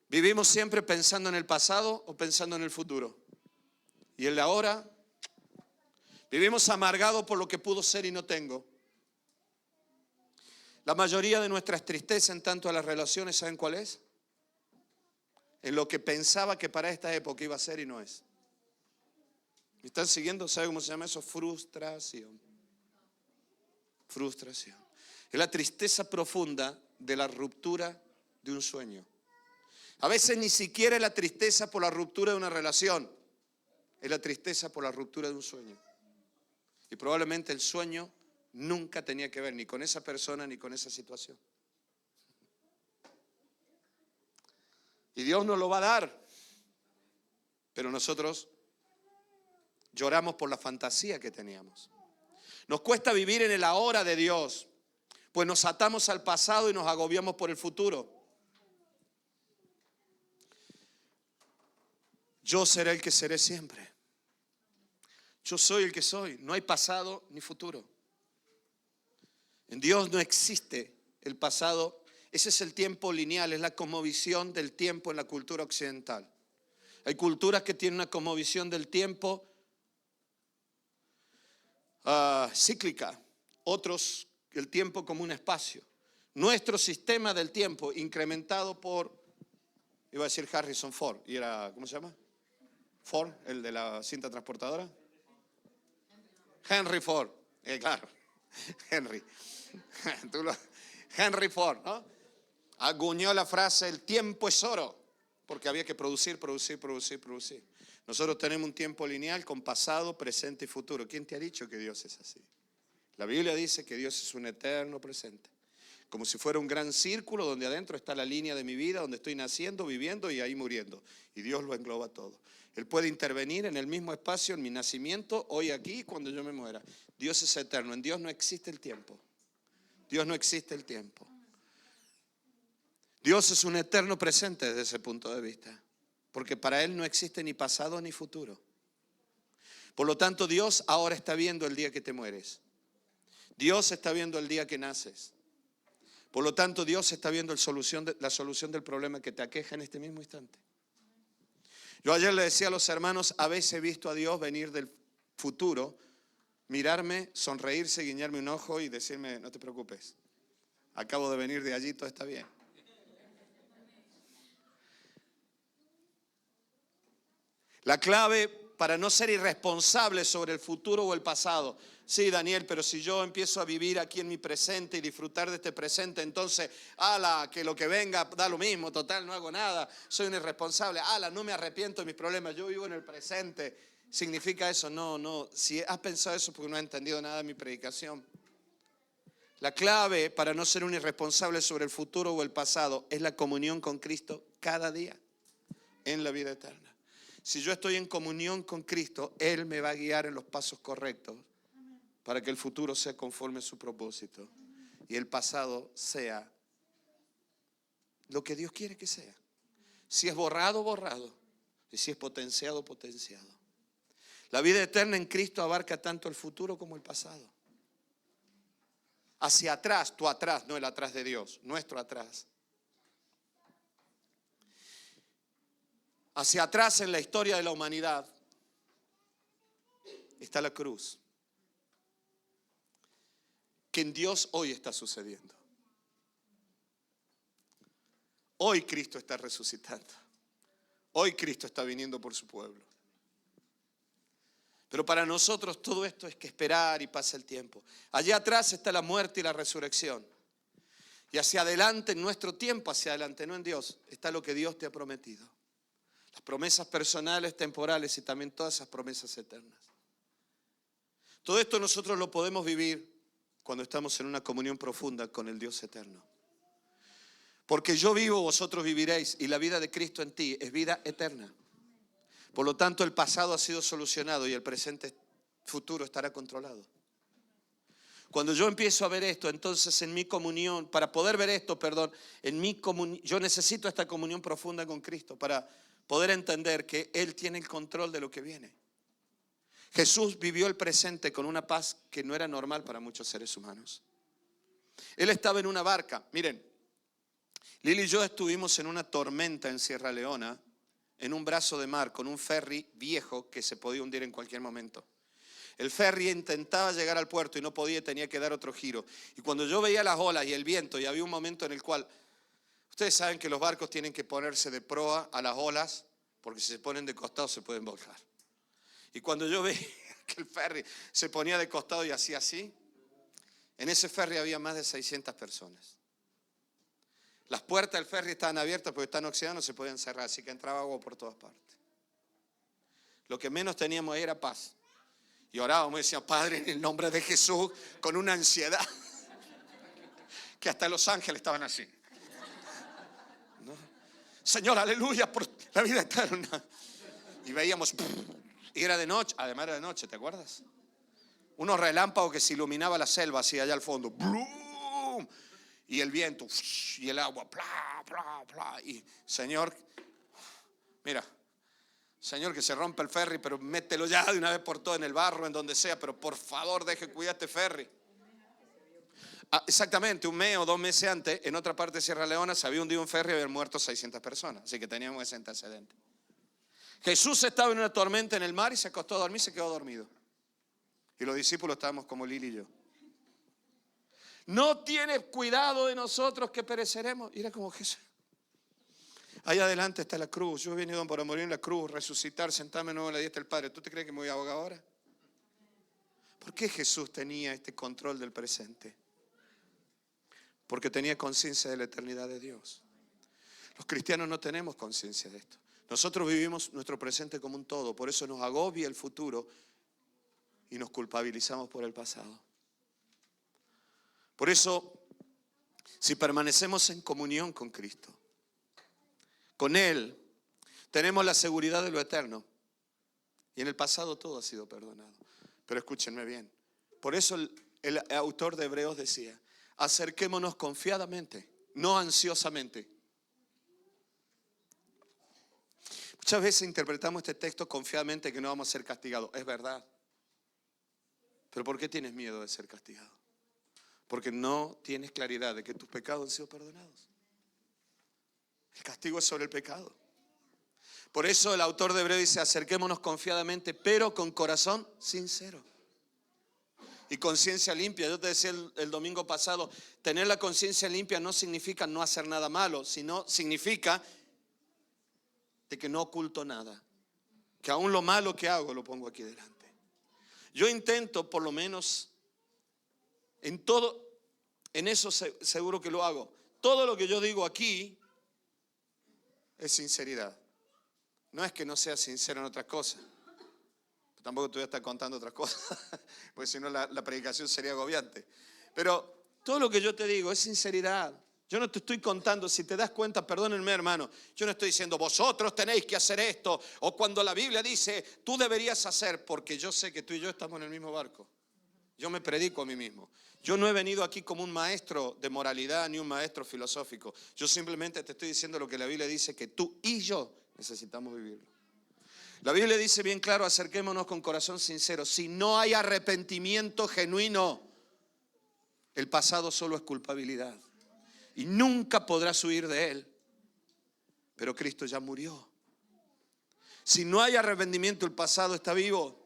Vivimos siempre pensando en el pasado o pensando en el futuro. Y el ahora, vivimos amargados por lo que pudo ser y no tengo. La mayoría de nuestras tristezas en tanto a las relaciones, ¿saben cuál es? En lo que pensaba que para esta época iba a ser y no es. ¿Me están siguiendo? ¿Saben cómo se llama eso? Frustración. Frustración. Es la tristeza profunda de la ruptura de un sueño. A veces ni siquiera es la tristeza por la ruptura de una relación. Es la tristeza por la ruptura de un sueño. Y probablemente el sueño nunca tenía que ver ni con esa persona ni con esa situación. Y Dios nos lo va a dar. Pero nosotros lloramos por la fantasía que teníamos. Nos cuesta vivir en el ahora de Dios, pues nos atamos al pasado y nos agobiamos por el futuro. Yo seré el que seré siempre. Yo soy el que soy. No hay pasado ni futuro. En Dios no existe el pasado. Ese es el tiempo lineal, es la cosmovisión del tiempo en la cultura occidental. Hay culturas que tienen una cosmovisión del tiempo cíclica, otros el tiempo como un espacio. Nuestro sistema del tiempo, incrementado por, iba a decir Harrison Ford, y era, ¿cómo se llama? Ford, el de la cinta transportadora. Henry Ford, claro, Henry. Henry Ford, ¿no? Acuñó la frase, el tiempo es oro, porque había que producir. Nosotros tenemos un tiempo lineal con pasado, presente y futuro. ¿Quién te ha dicho que Dios es así? La Biblia dice que Dios es un eterno presente, como si fuera un gran círculo donde adentro está la línea de mi vida, donde estoy naciendo, viviendo y ahí muriendo. Y Dios lo engloba todo. Él puede intervenir en el mismo espacio, en mi nacimiento, hoy aquí, cuando yo me muera. Dios es eterno, en Dios no existe el tiempo. Dios no existe el tiempo. Dios es un eterno presente desde ese punto de vista, porque para Él no existe ni pasado ni futuro. Por lo tanto, Dios ahora está viendo el día que te mueres. Dios está viendo el día que naces. Por lo tanto, Dios está viendo la solución del problema que te aqueja en este mismo instante. Yo ayer le decía a los hermanos, a veces he visto a Dios venir del futuro, mirarme, sonreírse, guiñarme un ojo y decirme, no te preocupes, acabo de venir de allí, todo está bien. La clave para no ser irresponsable sobre el futuro o el pasado. Sí, Daniel, pero si yo empiezo a vivir aquí en mi presente y disfrutar de este presente, entonces, que lo que venga da lo mismo, total, no hago nada, soy un irresponsable, no me arrepiento de mis problemas, yo vivo en el presente. ¿Significa eso? No. Si has pensado eso porque no has entendido nada de mi predicación. La clave para no ser un irresponsable sobre el futuro o el pasado es la comunión con Cristo cada día en la vida eterna. Si yo estoy en comunión con Cristo, Él me va a guiar en los pasos correctos para que el futuro sea conforme a su propósito y el pasado sea lo que Dios quiere que sea. Si es borrado, borrado, y si es potenciado, potenciado. La vida eterna en Cristo abarca tanto el futuro como el pasado. Hacia atrás, tu atrás, no el atrás de Dios, nuestro atrás. Hacia atrás en la historia de la humanidad está la cruz, que en Dios hoy está sucediendo. Hoy Cristo está resucitando. Hoy Cristo está viniendo por su pueblo. Pero para nosotros todo esto es que esperar y pasa el tiempo. Allá atrás está la muerte y la resurrección. Y hacia adelante, en nuestro tiempo, hacia adelante, no en Dios, está lo que Dios te ha prometido. Las promesas personales, temporales y también todas esas promesas eternas. Todo esto nosotros lo podemos vivir cuando estamos en una comunión profunda con el Dios eterno. Porque yo vivo, vosotros viviréis, y la vida de Cristo en ti es vida eterna. Por lo tanto, el pasado ha sido solucionado y el presente futuro estará controlado. Cuando yo empiezo a ver esto, entonces en mi comunión, para poder ver esto, yo necesito esta comunión profunda con Cristo para poder entender que Él tiene el control de lo que viene. Jesús vivió el presente con una paz que no era normal para muchos seres humanos. Él estaba en una barca. Miren, Lili y yo estuvimos en una tormenta en Sierra Leona, en un brazo de mar, con un ferry viejo que se podía hundir en cualquier momento. El ferry intentaba llegar al puerto y no podía, tenía que dar otro giro. Y cuando yo veía las olas y el viento, y había un momento en el cual, ustedes saben que los barcos tienen que ponerse de proa a las olas, porque si se ponen de costado se pueden volcar. Y cuando yo veía que el ferry se ponía de costado y hacía así, en ese ferry había más de 600 personas. Las puertas del ferry estaban abiertas porque están oxidadas, no se podían cerrar, así que entraba agua por todas partes. Lo que menos teníamos ahí era paz. Y orábamos y decíamos, Padre, en el nombre de Jesús, con una ansiedad que hasta los ángeles estaban así. ¿No? Señor, aleluya por la vida eterna. Y veíamos, y era de noche, además era de noche, ¿te acuerdas? Unos relámpagos que se iluminaba la selva así allá al fondo. ¡Blum! Y el viento, y el agua, bla, bla, bla. Y Señor, mira, Señor, que se rompe el ferry, pero mételo ya de una vez por todas en el barro, en donde sea, pero por favor deje cuidar este ferry. Exactamente, un mes o 2 meses antes, en otra parte de Sierra Leona se había hundido un ferry y habían muerto 600 personas, así que teníamos ese antecedente. Jesús estaba en una tormenta en el mar y se acostó a dormir y se quedó dormido. Y los discípulos estábamos como Lili y yo. No tienes cuidado de nosotros que pereceremos. Y era como Jesús. Ahí adelante está la cruz. Yo he venido para morir en la cruz, resucitar, sentarme de nuevo en la diestra del Padre. ¿Tú te crees que me voy a ahogar ahora? ¿Por qué Jesús tenía este control del presente? Porque tenía conciencia de la eternidad de Dios. Los cristianos no tenemos conciencia de esto. Nosotros vivimos nuestro presente como un todo. Por eso nos agobia el futuro y nos culpabilizamos por el pasado. Por eso, si permanecemos en comunión con Cristo, con Él, tenemos la seguridad de lo eterno. Y en el pasado todo ha sido perdonado. Pero escúchenme bien. Por eso el autor de Hebreos decía, acerquémonos confiadamente, no ansiosamente. Muchas veces interpretamos este texto confiadamente que no vamos a ser castigados. Es verdad. Pero ¿por qué tienes miedo de ser castigado? Porque no tienes claridad de que tus pecados han sido perdonados. El castigo es sobre el pecado. Por eso el autor de Hebreos dice, acerquémonos confiadamente, pero con corazón sincero. Y conciencia limpia. Yo te decía el domingo pasado, tener la conciencia limpia no significa no hacer nada malo, sino significa de que no oculto nada. Que aún lo malo que hago lo pongo aquí delante. Yo intento, por lo menos, en todo, en eso seguro que lo hago. Todo lo que yo digo aquí es sinceridad. No es que no sea sincero en otras cosas. Tampoco te voy a estar contando otras cosas, porque si no la predicación sería agobiante. Pero todo lo que yo te digo es sinceridad. Yo no te estoy contando, si te das cuenta, perdónenme hermano, yo no estoy diciendo vosotros tenéis que hacer esto, o cuando la Biblia dice tú deberías hacer, porque yo sé que tú y yo estamos en el mismo barco. Yo me predico a mí mismo. Yo no he venido aquí como un maestro de moralidad ni un maestro filosófico. Yo simplemente te estoy diciendo lo que la Biblia dice que tú y yo necesitamos vivirlo. La Biblia dice bien claro, acerquémonos con corazón sincero. Si no hay arrepentimiento genuino, el pasado solo es culpabilidad. Y nunca podrás huir de él. Pero Cristo ya murió. Si no hay arrepentimiento, el pasado está vivo.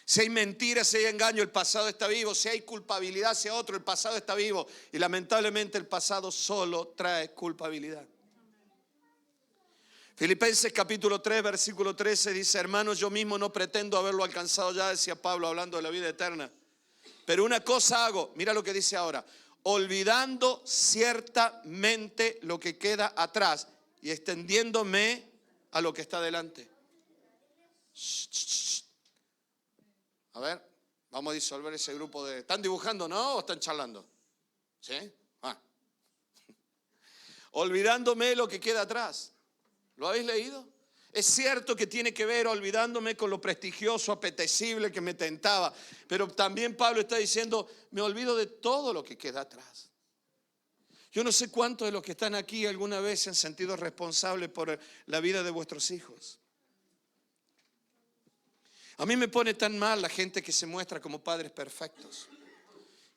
Si hay mentira, si hay engaño, el pasado está vivo. Si hay culpabilidad hacia otro, el pasado está vivo. Y lamentablemente el pasado solo trae culpabilidad. Filipenses capítulo 3, versículo 13 dice, hermanos, yo mismo no pretendo haberlo alcanzado ya, decía Pablo hablando de la vida eterna. Pero una cosa hago, mira lo que dice ahora, olvidando ciertamente lo que queda atrás y extendiéndome a lo que está delante. A ver, vamos a disolver ese grupo de... ¿Están dibujando, no? ¿O están charlando? ¿Sí? Olvidándome lo que queda atrás. ¿Lo habéis leído? Es cierto que tiene que ver olvidándome con lo prestigioso, apetecible que me tentaba. Pero también Pablo está diciendo, me olvido de todo lo que queda atrás. Yo no sé cuántos de los que están aquí alguna vez se han sentido responsables por la vida de vuestros hijos. A mí me pone tan mal la gente que se muestra como padres perfectos.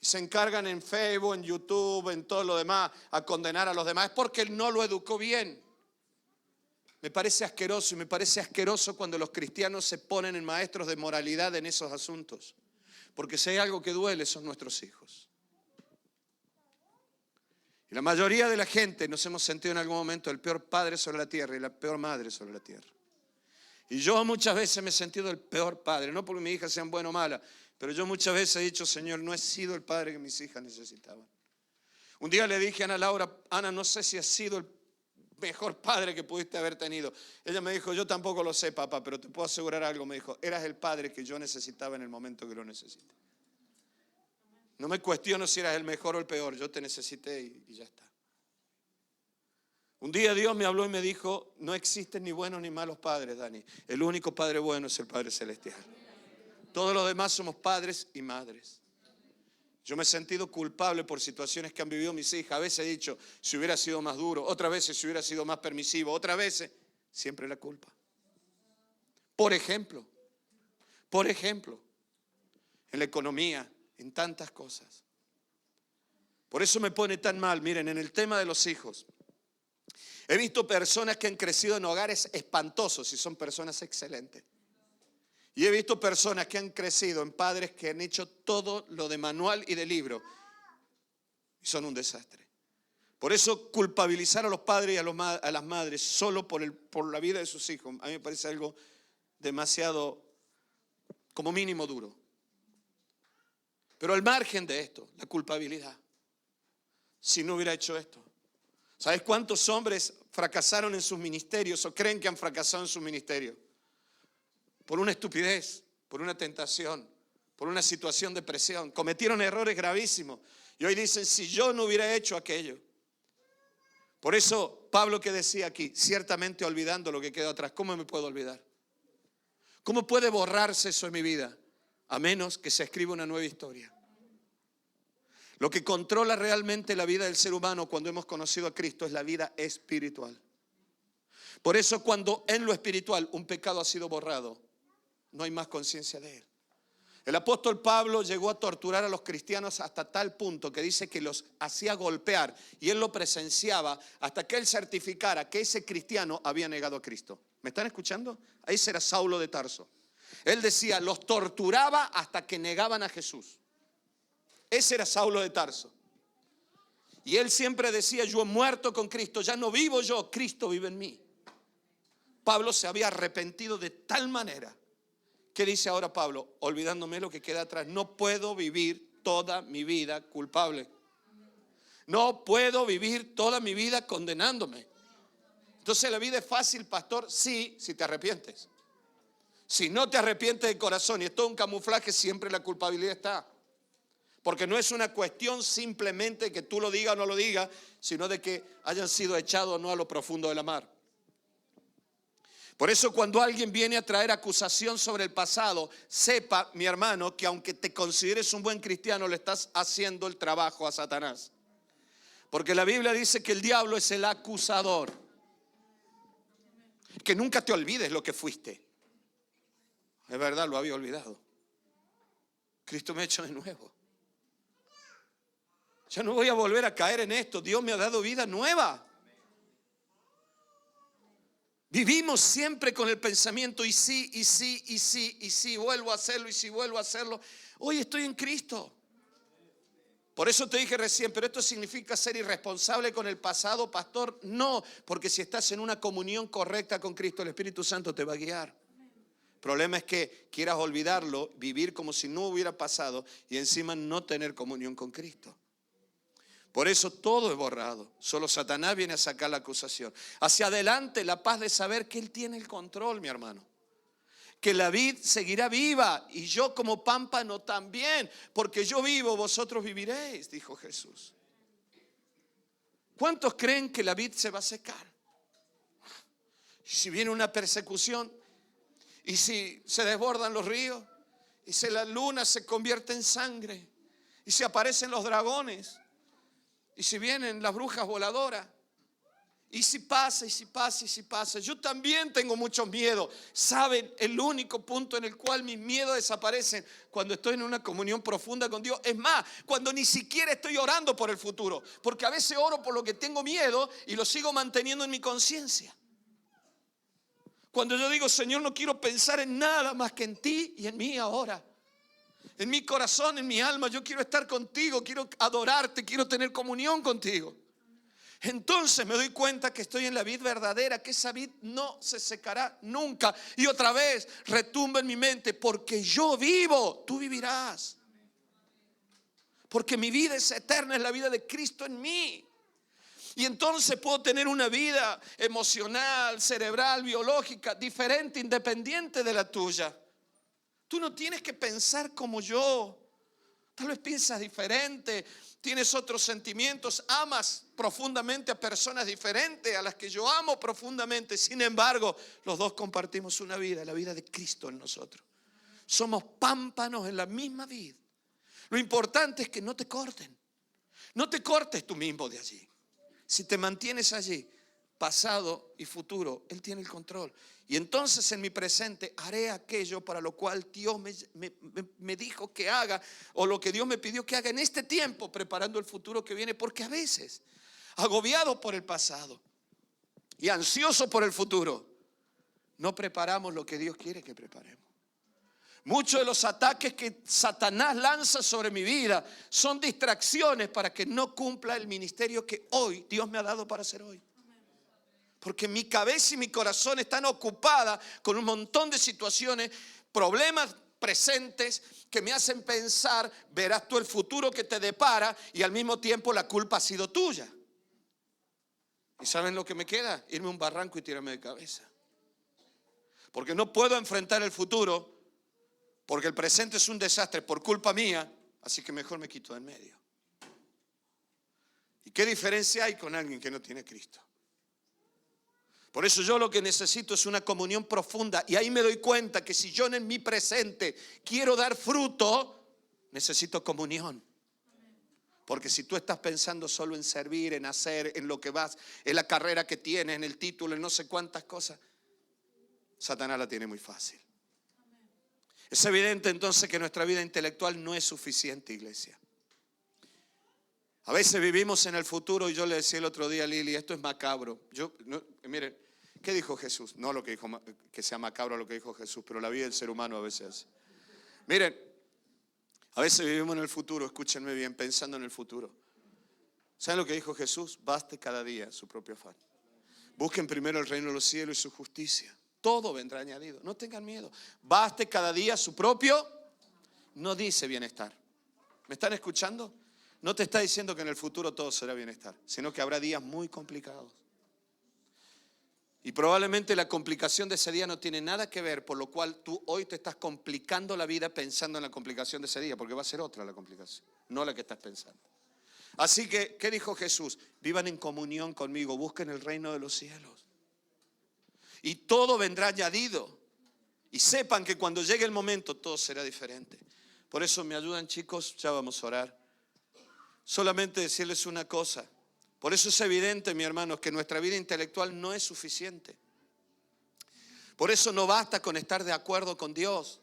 Y se encargan en Facebook, en YouTube, en todo lo demás, a condenar a los demás. Es porque él no lo educó bien. Me parece asqueroso y me parece asqueroso cuando los cristianos se ponen en maestros de moralidad en esos asuntos. Porque si hay algo que duele son nuestros hijos. Y la mayoría de la gente nos hemos sentido en algún momento el peor padre sobre la tierra y la peor madre sobre la tierra. Y yo muchas veces me he sentido el peor padre, no porque mis hijas sean buenas o malas, pero yo muchas veces he dicho, Señor, no he sido el padre que mis hijas necesitaban. Un día le dije a Ana Laura, Ana, no sé si has sido el mejor padre que pudiste haber tenido. Ella me dijo, yo tampoco lo sé, papá, pero te puedo asegurar algo. Me dijo, eras el padre que yo necesitaba en el momento que lo necesité. No me cuestiono si eras el mejor o el peor, yo te necesité y ya está. Un día Dios me habló y me dijo, no existen ni buenos ni malos padres, Dani. El único padre bueno es el Padre Celestial. Todos los demás somos padres y madres. Yo me he sentido culpable por situaciones que han vivido mis hijas. A veces he dicho, si hubiera sido más duro, otras veces si hubiera sido más permisivo, otras veces, siempre la culpa. Por ejemplo, en la economía, en tantas cosas. Por eso me pone tan mal, miren, en el tema de los hijos. He visto personas que han crecido en hogares espantosos y son personas excelentes. Y he visto personas que han crecido en padres que han hecho todo lo de manual y de libro y son un desastre. Por eso culpabilizar a los padres y a las madres solo por la vida de sus hijos, a mí me parece algo demasiado, como mínimo, duro. Pero al margen de esto, la culpabilidad. Si no hubiera hecho esto. ¿Sabes cuántos hombres fracasaron en sus ministerios o creen que han fracasado en sus ministerios? Por una estupidez, por una tentación, por una situación de presión. Cometieron errores gravísimos. Y hoy dicen, si yo no hubiera hecho aquello. Por eso Pablo que decía aquí, ciertamente olvidando lo que quedó atrás, ¿cómo me puedo olvidar? ¿Cómo puede borrarse eso en mi vida? A menos que se escriba una nueva historia. Lo que controla realmente la vida del ser humano cuando hemos conocido a Cristo es la vida espiritual. Por eso cuando en lo espiritual un pecado ha sido borrado, no hay más conciencia de él. El apóstol Pablo llegó a torturar a los cristianos hasta tal punto que dice que los hacía golpear y él lo presenciaba hasta que él certificara que ese cristiano había negado a Cristo. ¿Me están escuchando? Ahí será Saulo de Tarso. Él decía, los torturaba hasta que negaban a Jesús. Ese era Saulo de Tarso. Y él siempre decía, yo he muerto con Cristo, ya no vivo yo, Cristo vive en mí. Pablo se había arrepentido de tal manera. ¿Qué dice ahora Pablo? Olvidándome lo que queda atrás. No puedo vivir toda mi vida culpable. No puedo vivir toda mi vida condenándome. Entonces la vida es fácil, pastor, sí, si te arrepientes. Si no te arrepientes de corazón y es todo un camuflaje, siempre la culpabilidad está. Porque no es una cuestión simplemente de que tú lo digas o no lo digas, sino de que hayan sido echados o no a lo profundo de la mar. Por eso cuando alguien viene a traer acusación sobre el pasado, sepa, mi hermano, que aunque te consideres un buen cristiano, le estás haciendo el trabajo a Satanás. Porque la Biblia dice que el diablo es el acusador. Que nunca te olvides lo que fuiste. Es verdad, lo había olvidado. Cristo me ha hecho de nuevo. Ya no voy a volver a caer en esto. Dios me ha dado vida nueva. Vivimos siempre con el pensamiento y sí, vuelvo a hacerlo y si vuelvo a hacerlo. Hoy estoy en Cristo. Por eso te dije recién, pero esto significa ser irresponsable con el pasado, pastor. No, porque si estás en una comunión correcta con Cristo, el Espíritu Santo te va a guiar. El problema es que quieras olvidarlo, vivir como si no hubiera pasado y encima no tener comunión con Cristo. Por eso todo es borrado. Solo Satanás viene a sacar la acusación. Hacia adelante la paz de saber que Él tiene el control, mi hermano. Que la vid seguirá viva y yo como pámpano también. Porque yo vivo, vosotros viviréis, dijo Jesús. ¿Cuántos creen que la vid se va a secar? Si viene una persecución y si se desbordan los ríos y si la luna se convierte en sangre y si aparecen los dragones. Y si vienen las brujas voladoras, y si pasa. Yo también tengo mucho miedo. ¿Saben? El único punto en el cual mis miedos desaparecen cuando estoy en una comunión profunda con Dios. Es más, cuando ni siquiera estoy orando por el futuro. Porque a veces oro por lo que tengo miedo y lo sigo manteniendo en mi conciencia. Cuando yo digo, Señor, no quiero pensar en nada más que en ti y en mí ahora. En mi corazón, en mi alma, yo quiero estar contigo, quiero adorarte, quiero tener comunión contigo. Entonces me doy cuenta que estoy en la vid verdadera, que esa vid no se secará nunca. Y otra vez retumba en mi mente, porque yo vivo, tú vivirás. Porque mi vida es eterna, es la vida de Cristo en mí. Y entonces puedo tener una vida emocional, cerebral, biológica, diferente, independiente de la tuya. Tú no tienes que pensar como yo. Tal vez piensas diferente, tienes otros sentimientos, amas profundamente a personas diferentes a las que yo amo profundamente. Sin embargo, los dos compartimos una vida, la vida de Cristo en nosotros. Somos pámpanos en la misma vid. Lo importante es que no te corten. No te cortes tú mismo de allí. Si te mantienes allí, pasado y futuro, Él tiene el control. Y entonces en mi presente haré aquello para lo cual Dios me dijo que haga, o lo que Dios me pidió que haga en este tiempo, preparando el futuro que viene. Porque a veces, agobiado por el pasado, y ansiosos por el futuro, no preparamos lo que Dios quiere que preparemos. Muchos de los ataques que Satanás lanza sobre mi vida son distracciones para que no cumpla el ministerio que hoy Dios me ha dado para hacer hoy. Porque mi cabeza y mi corazón están ocupadas con un montón de situaciones, problemas presentes que me hacen pensar, verás tú el futuro que te depara y al mismo tiempo la culpa ha sido tuya. ¿Y saben lo que me queda? Irme a un barranco y tirarme de cabeza. Porque no puedo enfrentar el futuro, porque el presente es un desastre por culpa mía, así que mejor me quito de en medio. ¿Y qué diferencia hay con alguien que no tiene Cristo? Por eso yo lo que necesito es una comunión profunda, y ahí me doy cuenta que si yo en mi presente quiero dar fruto, necesito comunión. Porque si tú estás pensando solo en servir, en hacer, en lo que vas, en la carrera que tienes, en el título, en no sé cuántas cosas, Satanás la tiene muy fácil. Es evidente entonces que nuestra vida intelectual no es suficiente, iglesia. A veces vivimos en el futuro, y yo le decía el otro día a Lili, esto es macabro. Miren, ¿qué dijo Jesús? No lo que dijo, que sea macabro lo que dijo Jesús, pero la vida del ser humano a veces es. Miren, a veces vivimos en el futuro, escúchenme bien, pensando en el futuro. ¿Saben lo que dijo Jesús? Baste cada día su propio afán. Busquen primero el reino de los cielos y su justicia. Todo vendrá añadido. No tengan miedo. Baste cada día su propio. No dice bienestar. ¿Me están escuchando? No te está diciendo que en el futuro todo será bienestar, sino que habrá días muy complicados. Y probablemente la complicación de ese día no tiene nada que ver, por lo cual tú hoy te estás complicando la vida pensando en la complicación de ese día, porque va a ser otra la complicación, no la que estás pensando. Así que, ¿qué dijo Jesús? Vivan en comunión conmigo, busquen el reino de los cielos. Y todo vendrá añadido. Y sepan que cuando llegue el momento todo será diferente. Por eso me ayudan, chicos, ya vamos a orar. Solamente decirles una cosa. Por eso es evidente, mi hermano, que nuestra vida intelectual no es suficiente. Por eso no basta con estar de acuerdo con Dios.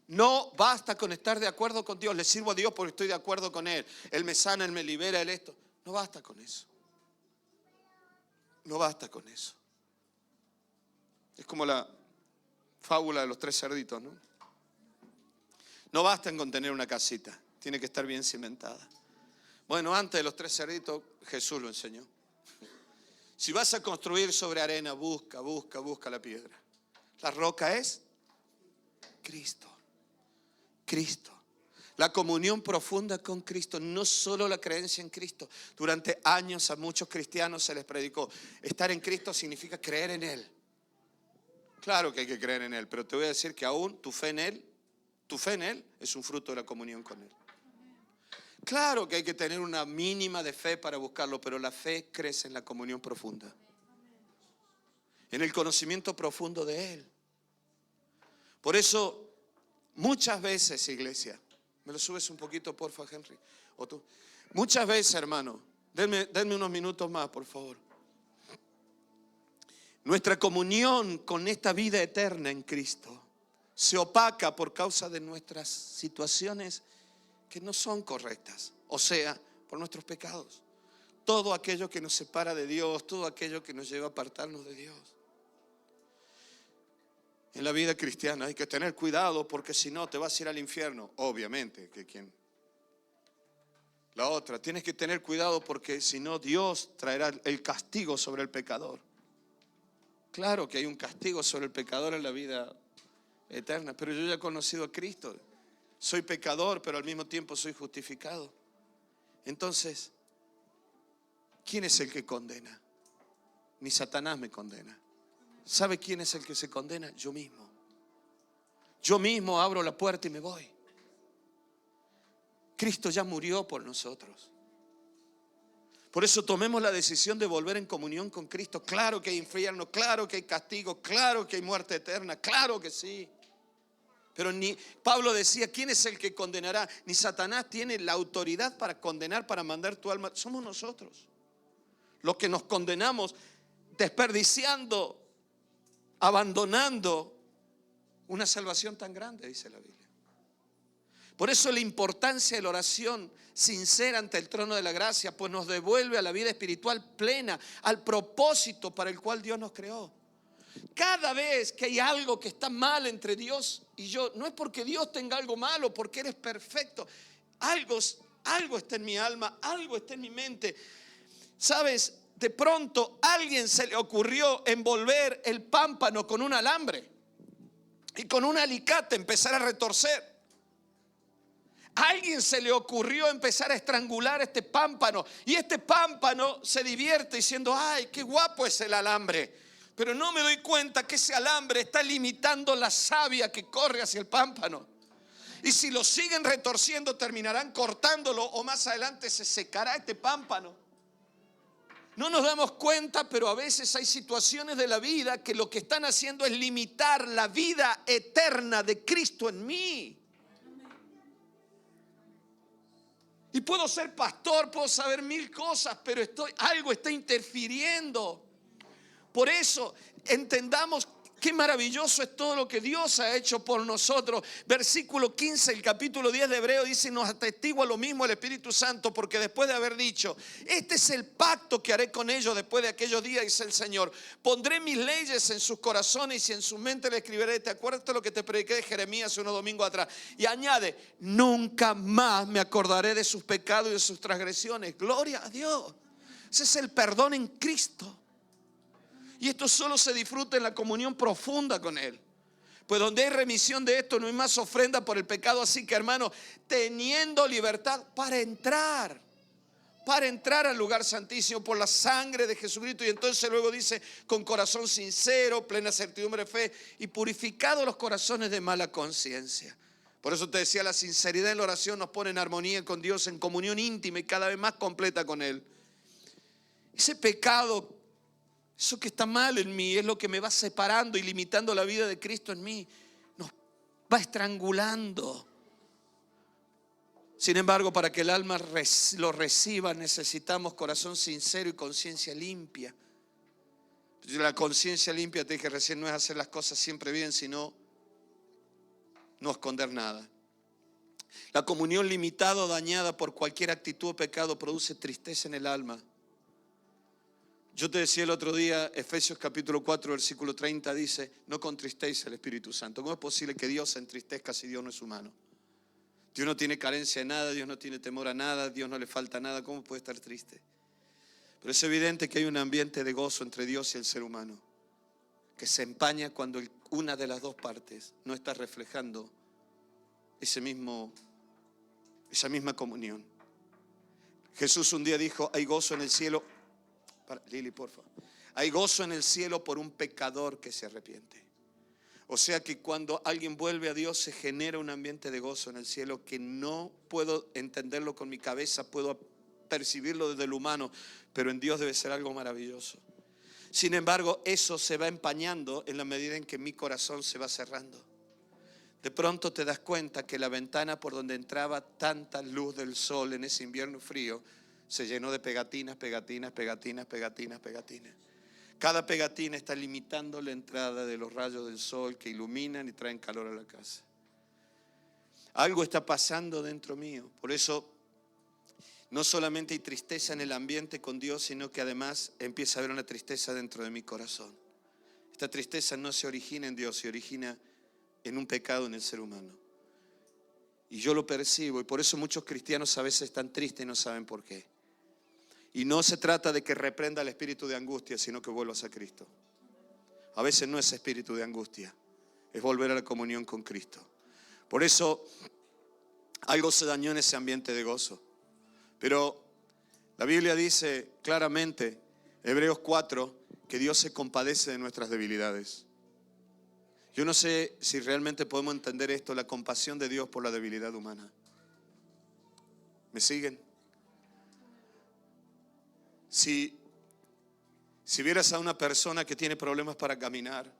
No basta con estar de acuerdo con Dios. Le sirvo a Dios porque estoy de acuerdo con Él. Él me sana, Él me libera, Él esto. No basta con eso. No basta con eso. Es como la fábula de los 3 cerditos, ¿no? No basta con tener una casita. Tiene que estar bien cimentada. Bueno, antes de los 3 cerditos, Jesús lo enseñó. Si vas a construir sobre arena, busca la piedra. La roca es Cristo. Cristo. La comunión profunda con Cristo, no solo la creencia en Cristo. Durante años a muchos cristianos se les predicó, estar en Cristo significa creer en Él. Claro que hay que creer en Él, pero te voy a decir que aún tu fe en Él es un fruto de la comunión con Él. Claro que hay que tener una mínima de fe para buscarlo, pero la fe crece en la comunión profunda, en el conocimiento profundo de Él. Por eso, muchas veces, iglesia, me lo subes un poquito, porfa, Henry, o tú. Muchas veces, hermano, denme unos minutos más, por favor. Nuestra comunión con esta vida eterna en Cristo se opaca por causa de nuestras situaciones que no son correctas, o sea, por nuestros pecados. Todo aquello que nos separa de Dios, todo aquello que nos lleva a apartarnos de Dios. En la vida cristiana hay que tener cuidado porque si no te vas a ir al infierno. Obviamente que quien. La otra, tienes que tener cuidado porque si no Dios traerá el castigo sobre el pecador. Claro que hay un castigo sobre el pecador en la vida eterna, pero yo ya he conocido a Cristo. Soy pecador, pero al mismo tiempo soy justificado. Entonces, ¿quién es el que condena? Ni Satanás me condena. ¿Sabe quién es el que se condena? Yo mismo. Yo mismo abro la puerta y me voy. Cristo ya murió por nosotros. Por eso tomemos la decisión de volver en comunión con Cristo. Claro que hay infierno, claro que hay castigo, claro que hay muerte eterna, claro que sí. Pero ni Pablo decía, ¿quién es el que condenará? Ni Satanás tiene la autoridad para condenar, para mandar tu alma. Somos nosotros los que nos condenamos, desperdiciando, abandonando una salvación tan grande, dice la Biblia. Por eso la importancia de la oración sincera ante el trono de la gracia, pues nos devuelve a la vida espiritual plena, al propósito para el cual Dios nos creó. Cada vez que hay algo que está mal entre Dios y yo, no es porque Dios tenga algo malo, porque eres perfecto. Algo está en mi alma, algo está en mi mente. ¿Sabes? De pronto a alguien se le ocurrió envolver el pámpano con un alambre y con un alicate empezar a retorcer. A alguien se le ocurrió empezar a estrangular este pámpano y este pámpano se divierte diciendo: ay, qué guapo es el alambre. Pero no me doy cuenta que ese alambre está limitando la savia que corre hacia el pámpano. Y si lo siguen retorciendo, terminarán cortándolo o más adelante se secará este pámpano. No nos damos cuenta, pero a veces hay situaciones de la vida que lo que están haciendo es limitar la vida eterna de Cristo en mí. Y puedo ser pastor, puedo saber mil cosas, pero algo está interfiriendo. Por eso entendamos qué maravilloso es todo lo que Dios ha hecho por nosotros. Versículo 15, el capítulo 10 de Hebreo dice: nos atestigua lo mismo el Espíritu Santo, porque después de haber dicho: este es el pacto que haré con ellos después de aquellos días, dice el Señor, pondré mis leyes en sus corazones y en su mente le escribiré. ¿Te acuerdas de lo que te prediqué de Jeremías hace unos domingos atrás? Y añade: nunca más me acordaré de sus pecados y de sus transgresiones. Gloria a Dios. Ese es el perdón en Cristo. Y esto solo se disfruta en la comunión profunda con Él. Pues donde hay remisión de esto, no hay más ofrenda por el pecado. Así que, hermano, teniendo libertad para entrar al lugar santísimo por la sangre de Jesucristo. Y entonces luego dice: con corazón sincero, plena certidumbre de fe y purificados los corazones de mala conciencia. Por eso te decía, la sinceridad en la oración nos pone en armonía con Dios, en comunión íntima y cada vez más completa con Él. Ese pecado, eso que está mal en mí, es lo que me va separando y limitando la vida de Cristo en mí. Nos va estrangulando. Sin embargo, para que el alma lo reciba, necesitamos corazón sincero y conciencia limpia. La conciencia limpia, te dije recién, no es hacer las cosas siempre bien, sino no esconder nada. La comunión limitada o dañada por cualquier actitud o pecado produce tristeza en el alma. Yo te decía el otro día, Efesios capítulo 4, versículo 30 dice: no contristéis al Espíritu Santo. ¿Cómo es posible que Dios se entristezca si Dios no es humano? Dios no tiene carencia de nada, Dios no tiene temor a nada, Dios no le falta nada. ¿Cómo puede estar triste? Pero es evidente que hay un ambiente de gozo entre Dios y el ser humano, que se empaña cuando una de las dos partes no está reflejando esa misma comunión. Jesús un día dijo: hay gozo en el cielo. Lili, por favor. Hay gozo en el cielo por un pecador que se arrepiente. O sea que cuando alguien vuelve a Dios se genera un ambiente de gozo en el cielo que no puedo entenderlo con mi cabeza, puedo percibirlo desde lo humano, pero en Dios debe ser algo maravilloso. Sin embargo, eso se va empañando en la medida en que mi corazón se va cerrando. De pronto te das cuenta que la ventana por donde entraba tanta luz del sol en ese invierno frío se llenó de pegatinas. Cada pegatina está limitando la entrada de los rayos del sol que iluminan y traen calor a la casa. Algo está pasando dentro mío. Por eso no solamente hay tristeza en el ambiente con Dios, sino que además empieza a haber una tristeza dentro de mi corazón. Esta tristeza no se origina en Dios, se origina en un pecado en el ser humano. Y yo lo percibo, y por eso muchos cristianos a veces están tristes y no saben por qué. Y no se trata de que reprenda el espíritu de angustia, sino que vuelvas a Cristo. A veces no es espíritu de angustia, es volver a la comunión con Cristo. Por eso algo se dañó en ese ambiente de gozo. Pero la Biblia dice claramente, Hebreos 4, que Dios se compadece de nuestras debilidades. Yo no sé si realmente podemos entender esto, la compasión de Dios por la debilidad humana. ¿Me siguen? Si vieras a una persona que tiene problemas para caminar,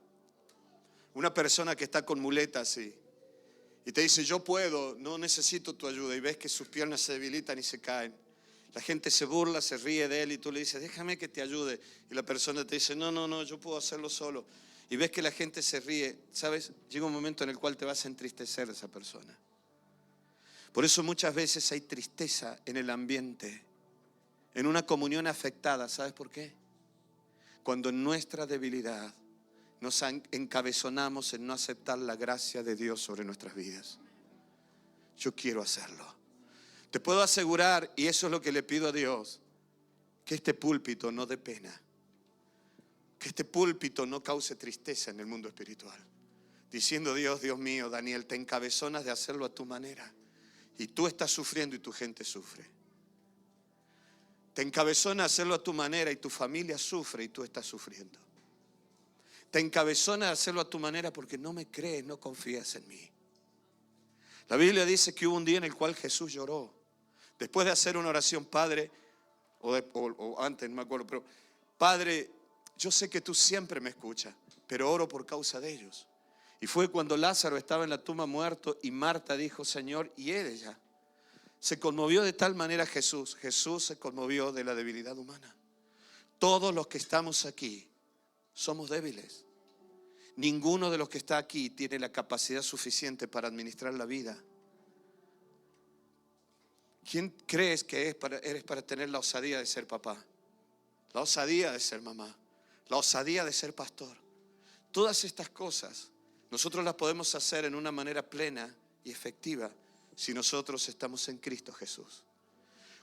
una persona que está con muletas y te dice: yo puedo, no necesito tu ayuda, y ves que sus piernas se debilitan y se caen, la gente se burla, se ríe de él y tú le dices: déjame que te ayude, y la persona te dice: no, yo puedo hacerlo solo, y ves que la gente se ríe, ¿sabes? Llega un momento en el cual te vas a entristecer de esa persona. Por eso muchas veces hay tristeza en el ambiente, en una comunión afectada. ¿Sabes por qué? Cuando en nuestra debilidad nos encabezonamos en no aceptar la gracia de Dios sobre nuestras vidas. Yo quiero hacerlo. Te puedo asegurar, y eso es lo que le pido a Dios, que este púlpito no dé pena, que este púlpito no cause tristeza en el mundo espiritual. Diciendo: Dios mío, Daniel, te encabezonas de hacerlo a tu manera, y tú estás sufriendo y tu gente sufre. Te encabezona hacerlo a tu manera y tu familia sufre y tú estás sufriendo. Te encabezona hacerlo a tu manera porque no me crees, no confías en mí. La Biblia dice que hubo un día en el cual Jesús lloró. Después de hacer una oración: Padre, o antes, no me acuerdo, pero Padre, yo sé que tú siempre me escuchas, pero oro por causa de ellos. Y fue cuando Lázaro estaba en la tumba muerto y Marta dijo: Señor, y ella. Se conmovió de tal manera Jesús. Jesús se conmovió de la debilidad humana. Todos los que estamos aquí somos débiles. Ninguno de los que está aquí tiene la capacidad suficiente para administrar la vida. ¿Quién crees que eres para tener la osadía de ser papá? La osadía de ser mamá. La osadía de ser pastor. Todas estas cosas nosotros las podemos hacer en una manera plena y efectiva si nosotros estamos en Cristo Jesús.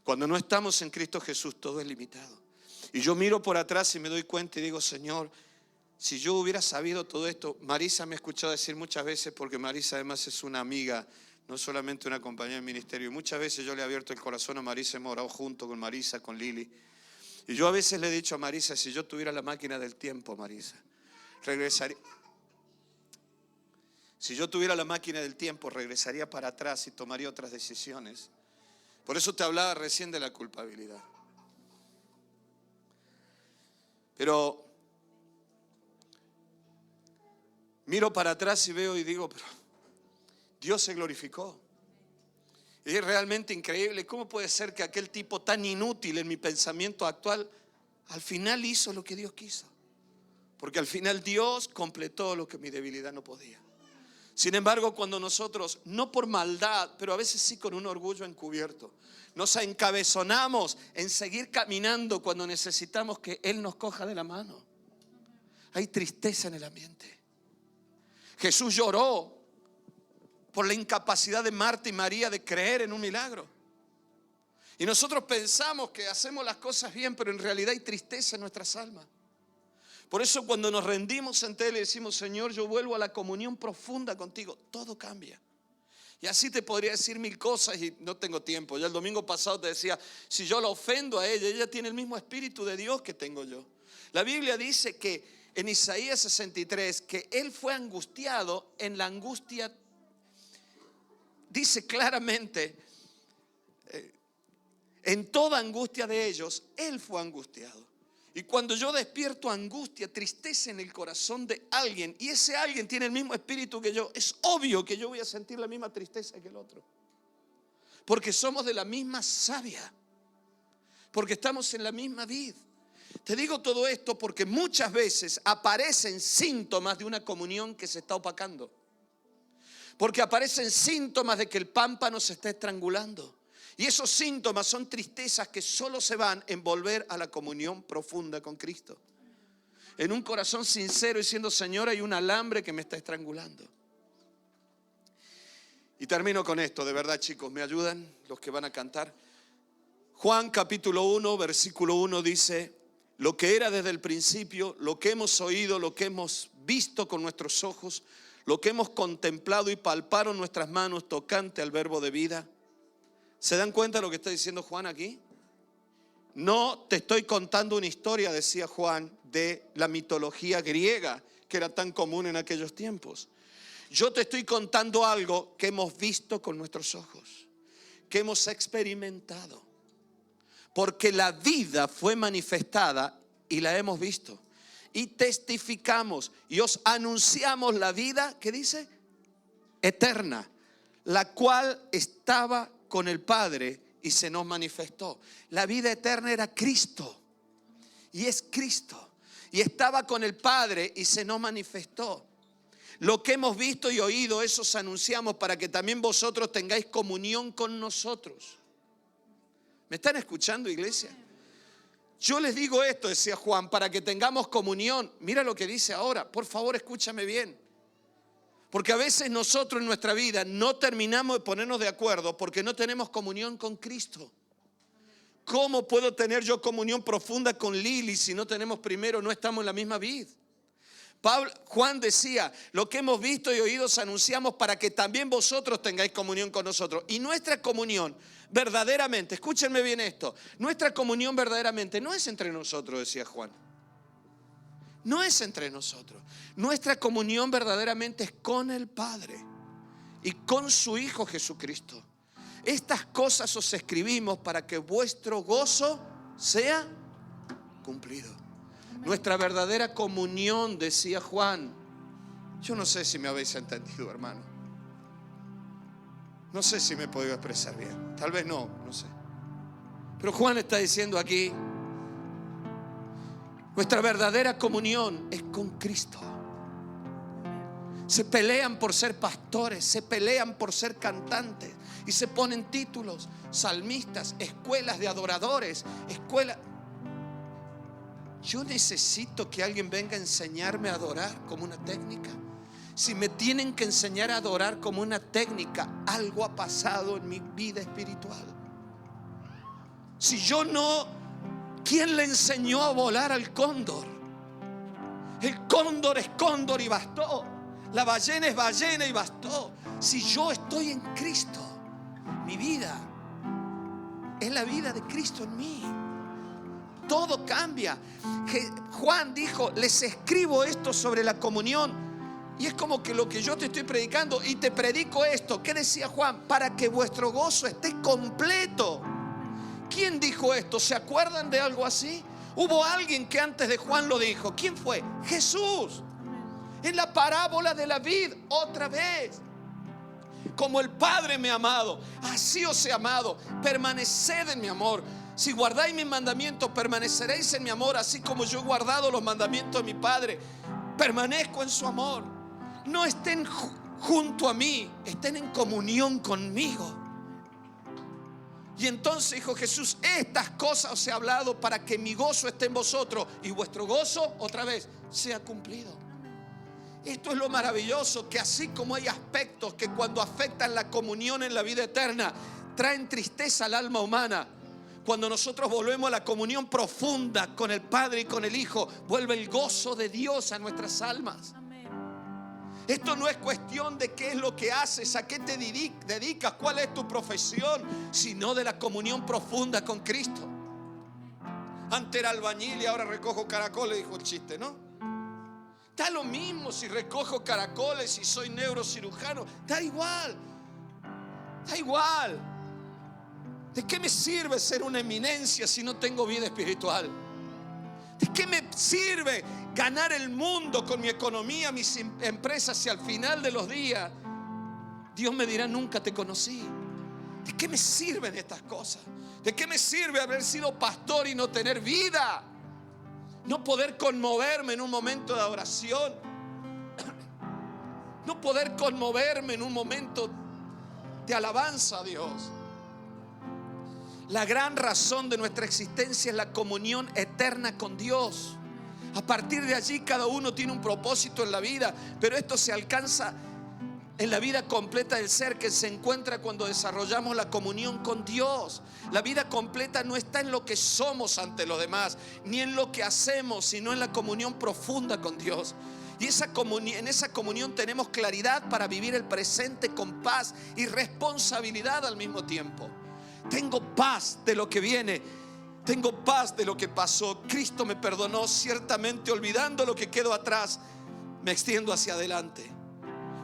Cuando no estamos en Cristo Jesús, todo es limitado. Y yo miro por atrás y me doy cuenta y digo: Señor, si yo hubiera sabido todo esto. Marisa me ha escuchado decir muchas veces, porque Marisa además es una amiga, no solamente una compañera de ministerio. Y muchas veces yo le he abierto el corazón a Marisa, hemos orado junto con Marisa, con Lili. Y yo a veces le he dicho a Marisa: si yo tuviera la máquina del tiempo, Marisa, regresaría. Si yo tuviera la máquina del tiempo, regresaría para atrás y tomaría otras decisiones. Por eso te hablaba recién de la culpabilidad. Pero miro para atrás y veo y digo: pero Dios se glorificó. Y es realmente increíble. ¿Cómo puede ser que aquel tipo tan inútil en mi pensamiento actual al final hizo lo que Dios quiso? Porque al final Dios completó lo que mi debilidad no podía. Sin embargo, cuando nosotros, no por maldad, pero a veces sí con un orgullo encubierto, nos encabezonamos en seguir caminando cuando necesitamos que Él nos coja de la mano, hay tristeza en el ambiente. Jesús lloró por la incapacidad de Marta y María de creer en un milagro. Y nosotros pensamos que hacemos las cosas bien, pero en realidad hay tristeza en nuestras almas. Por eso cuando nos rendimos ante Él y decimos: Señor, yo vuelvo a la comunión profunda contigo, todo cambia. Y así te podría decir mil cosas y no tengo tiempo. Ya el domingo pasado te decía: si yo la ofendo a ella tiene el mismo espíritu de Dios que tengo yo. La Biblia dice que en Isaías 63 que Él fue angustiado en la angustia. Dice claramente, en toda angustia de ellos, Él fue angustiado. Y cuando yo despierto angustia, tristeza en el corazón de alguien, y ese alguien tiene el mismo espíritu que yo, es obvio que yo voy a sentir la misma tristeza que el otro. Porque somos de la misma savia. Porque estamos en la misma vid. Te digo todo esto porque muchas veces aparecen síntomas de una comunión que se está opacando. Porque aparecen síntomas de que el pámpano se está estrangulando. Y esos síntomas son tristezas que solo se van en volver a la comunión profunda con Cristo. En un corazón sincero diciendo: Señor, hay un alambre que me está estrangulando. Y termino con esto, de verdad, chicos, ¿me ayudan los que van a cantar? Juan capítulo 1, versículo 1 dice: lo que era desde el principio, lo que hemos oído, lo que hemos visto con nuestros ojos, lo que hemos contemplado y palparon nuestras manos tocante al verbo de vida. ¿Se dan cuenta de lo que está diciendo Juan aquí? No te estoy contando una historia, decía Juan, de la mitología griega que era tan común en aquellos tiempos. Yo te estoy contando algo que hemos visto con nuestros ojos, que hemos experimentado. Porque la vida fue manifestada y la hemos visto. Y testificamos y os anunciamos la vida, ¿qué dice? Eterna, la cual estaba con el Padre y se nos manifestó. La vida eterna era Cristo. Y es Cristo. Y estaba con el Padre y se nos manifestó. Lo que hemos visto y oído, eso os anunciamos para que también vosotros tengáis comunión con nosotros. ¿Me están escuchando, iglesia? Yo les digo esto, decía Juan, para que tengamos comunión. Mira lo que dice ahora, por favor escúchame bien. Porque a veces nosotros en nuestra vida no terminamos de ponernos de acuerdo porque no tenemos comunión con Cristo. ¿Cómo puedo tener yo comunión profunda con Lili si no estamos en la misma vid? Juan decía, lo que hemos visto y oído os anunciamos para que también vosotros tengáis comunión con nosotros. Y nuestra comunión verdaderamente, escúchenme bien esto, nuestra comunión verdaderamente no es entre nosotros, decía Juan. No es entre nosotros. Nuestra comunión verdaderamente es con el Padre y con su Hijo Jesucristo. Estas cosas os escribimos para que vuestro gozo sea cumplido. Nuestra verdadera comunión, decía Juan. Yo no sé si me habéis entendido, hermano. No sé si me he podido expresar bien. Tal vez no sé. Pero Juan está diciendo aquí, nuestra verdadera comunión es con Cristo. Se pelean por ser pastores, se pelean por ser cantantes y se ponen títulos, salmistas, escuelas de adoradores, escuelas. Yo necesito que alguien venga a enseñarme a adorar como una técnica. Si me tienen que enseñar a adorar como una técnica, algo ha pasado en mi vida espiritual. Si yo no, ¿quién le enseñó a volar al cóndor? El cóndor es cóndor y bastó. La ballena es ballena y bastó. Si yo estoy en Cristo, mi vida es la vida de Cristo en mí. Todo cambia. Juan dijo, les escribo esto sobre la comunión. Y es como que lo que yo te estoy predicando y te predico esto. ¿Qué decía Juan? Para que vuestro gozo esté completo. ¿Quién dijo esto? ¿Se acuerdan de algo así? Hubo alguien que antes de Juan lo dijo. ¿Quién fue? Jesús. En la parábola de la vid, otra vez. Como el Padre me ha amado, así os he amado. Permaneced en mi amor. Si guardáis mis mandamientos, permaneceréis en mi amor, así como yo he guardado los mandamientos de mi Padre. Permanezco en su amor. No estén junto a mí, estén en comunión conmigo. Y entonces dijo Jesús, estas cosas os he hablado para que mi gozo esté en vosotros y vuestro gozo, otra vez, sea cumplido. Esto es lo maravilloso, que así como hay aspectos que cuando afectan la comunión en la vida eterna, traen tristeza al alma humana, cuando nosotros volvemos a la comunión profunda con el Padre y con el Hijo, vuelve el gozo de Dios a nuestras almas. Esto no es cuestión de qué es lo que haces, a qué te dedicas, cuál es tu profesión, sino de la comunión profunda con Cristo. Antes era albañil y ahora recojo caracoles, dijo el chiste, ¿no? Da lo mismo si recojo caracoles, si soy neurocirujano, da igual. Da igual. ¿De qué me sirve ser una eminencia si no tengo vida espiritual? ¿De qué me sirve ganar el mundo con mi economía, mis empresas, si al final de los días Dios me dirá nunca te conocí? ¿De qué me sirven estas cosas? ¿De qué me sirve haber sido pastor y no tener vida? No poder conmoverme en un momento de adoración. No poder conmoverme en un momento de alabanza a Dios. La gran razón de nuestra existencia es la comunión eterna con Dios. A partir de allí cada uno tiene un propósito en la vida, pero esto se alcanza en la vida completa del ser, que se encuentra cuando desarrollamos la comunión con Dios. La vida completa no está en lo que somos ante los demás, ni en lo que hacemos, sino en la comunión profunda con Dios. Y en esa comunión tenemos claridad para vivir el presente con paz y responsabilidad al mismo tiempo. Tengo paz de lo que viene. Tengo paz de lo que pasó. Cristo me perdonó. Ciertamente, olvidando lo que quedó atrás, me extiendo hacia adelante.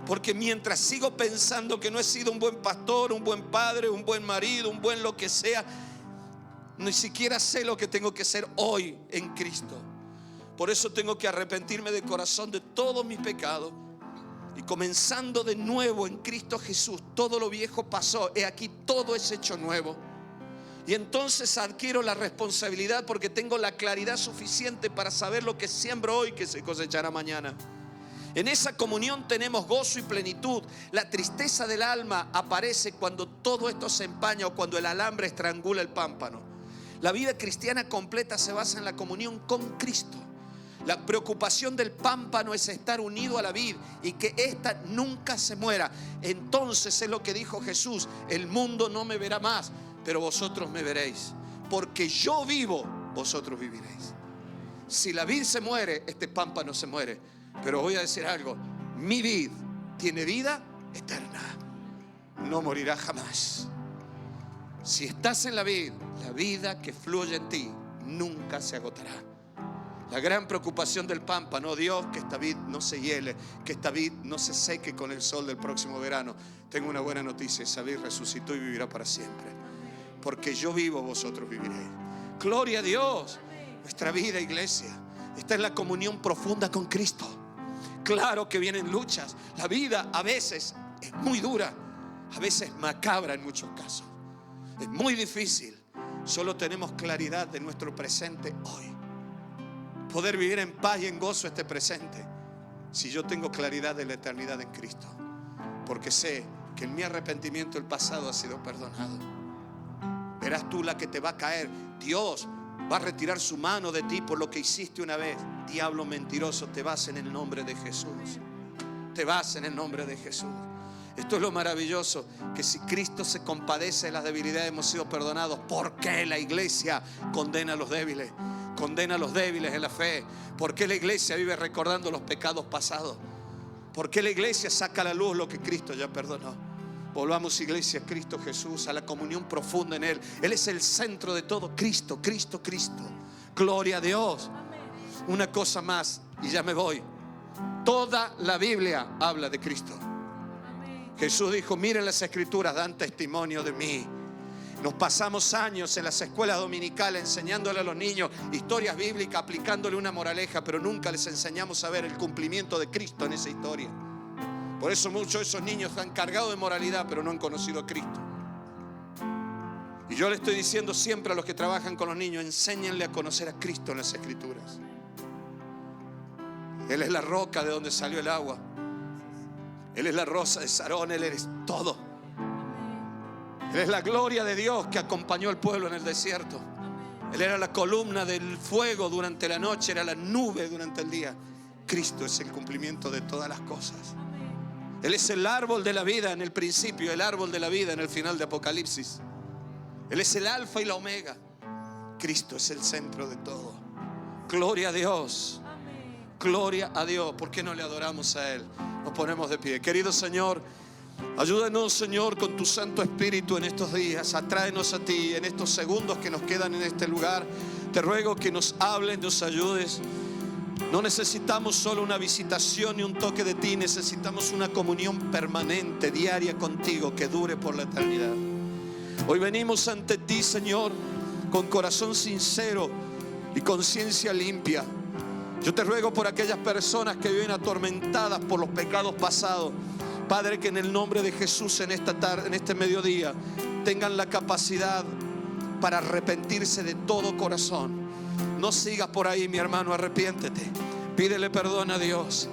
Porque mientras sigo pensando que no he sido un buen pastor, un buen padre, un buen marido, un buen lo que sea, ni siquiera sé lo que tengo que ser hoy en Cristo. Por eso tengo que arrepentirme de corazón de todos mis pecados. Y comenzando de nuevo en Cristo Jesús, todo lo viejo pasó, he aquí todo es hecho nuevo. Y entonces adquiero la responsabilidad porque tengo la claridad suficiente para saber lo que siembro hoy que se cosechará mañana. En esa comunión tenemos gozo y plenitud. La tristeza del alma aparece cuando todo esto se empaña o cuando el alambre estrangula el pámpano. La vida cristiana completa se basa en la comunión con Cristo. La preocupación del pámpano es estar unido a la vid y que ésta nunca se muera. Entonces es lo que dijo Jesús: el mundo no me verá más, pero vosotros me veréis. Porque yo vivo, vosotros viviréis. Si la vid se muere, este pámpano se muere. Pero voy a decir algo: mi vid tiene vida eterna, no morirá jamás. Si estás en la vid, la vida que fluye en ti nunca se agotará. La gran preocupación del pámpano: Dios, que esta vid no se hiele, que esta vid no se seque con el sol del próximo verano. Tengo una buena noticia: esa vid resucitó y vivirá para siempre. Porque yo vivo, vosotros viviréis. Gloria a Dios. Nuestra vida, iglesia, está en la comunión profunda con Cristo. Claro que vienen luchas. La vida a veces es muy dura, a veces macabra en muchos casos. Es muy difícil. Solo tenemos claridad de nuestro presente hoy. Poder vivir en paz y en gozo este presente, si yo tengo claridad de la eternidad en Cristo. Porque sé que en mi arrepentimiento el pasado ha sido perdonado. Verás tú la que te va a caer. Dios va a retirar su mano de ti por lo que hiciste una vez. Diablo mentiroso, te vas en el nombre de Jesús. Te vas en el nombre de Jesús. Esto es lo maravilloso, que si Cristo se compadece de las debilidades, hemos sido perdonados. ¿Por qué la iglesia condena a los débiles? Condena a los débiles en la fe. ¿Por qué la iglesia vive recordando los pecados pasados? ¿Por qué la iglesia saca a la luz lo que Cristo ya perdonó? Volvamos, iglesia, a Cristo Jesús, a la comunión profunda en Él. Él es el centro de todo. Cristo, Cristo, Cristo. Gloria a Dios. Una cosa más y ya me voy. Toda la Biblia habla de Cristo. Jesús dijo: miren las escrituras, dan testimonio de mí. Nos pasamos años en las escuelas dominicales enseñándole a los niños historias bíblicas, aplicándole una moraleja, pero nunca les enseñamos a ver el cumplimiento de Cristo en esa historia. Por eso muchos de esos niños están cargados de moralidad, pero no han conocido a Cristo. Y yo le estoy diciendo siempre a los que trabajan con los niños: enséñenle a conocer a Cristo en las escrituras. Él es la roca de donde salió el agua. Él es la rosa de Sarón. Él es todo. Él es la gloria de Dios que acompañó al pueblo en el desierto. Él era la columna del fuego durante la noche, era la nube durante el día. Cristo es el cumplimiento de todas las cosas. Él es el árbol de la vida en el principio, el árbol de la vida en el final de Apocalipsis. Él es el alfa y la omega. Cristo es el centro de todo. Gloria a Dios. Gloria a Dios. ¿Por qué no le adoramos a Él? Nos ponemos de pie. Querido Señor, ayúdanos, Señor, con tu Santo Espíritu en estos días. Atráenos a ti en estos segundos que nos quedan en este lugar. Te ruego que nos hables, nos ayudes. No necesitamos solo una visitación y un toque de ti. Necesitamos una comunión permanente, diaria contigo, que dure por la eternidad. Hoy venimos ante ti, Señor, con corazón sincero y conciencia limpia. Yo te ruego por aquellas personas que viven atormentadas por los pecados pasados. Padre, que en el nombre de Jesús en esta tarde, en este mediodía, tengan la capacidad para arrepentirse de todo corazón. No sigas por ahí, mi hermano, arrepiéntete. Pídele perdón a Dios.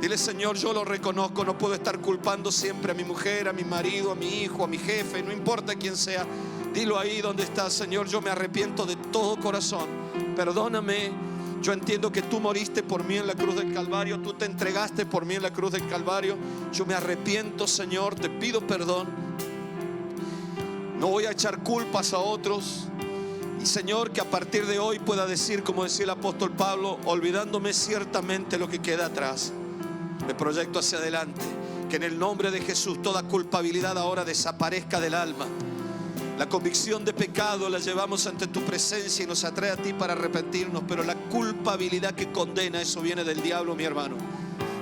Dile: Señor, yo lo reconozco, no puedo estar culpando siempre a mi mujer, a mi marido, a mi hijo, a mi jefe, no importa quién sea. Dilo ahí donde estás: Señor, yo me arrepiento de todo corazón. Perdóname. Yo entiendo que tú moriste por mí en la cruz del Calvario. Tú te entregaste por mí en la cruz del Calvario. Yo me arrepiento, Señor, te pido perdón. No voy a echar culpas a otros. Y Señor, que a partir de hoy pueda decir, como decía el apóstol Pablo: olvidándome ciertamente lo que queda atrás, me proyecto hacia adelante. Que en el nombre de Jesús toda culpabilidad ahora desaparezca del alma. La convicción de pecado la llevamos ante tu presencia y nos atrae a ti para arrepentirnos. Pero la culpabilidad que condena, eso viene del diablo, mi hermano.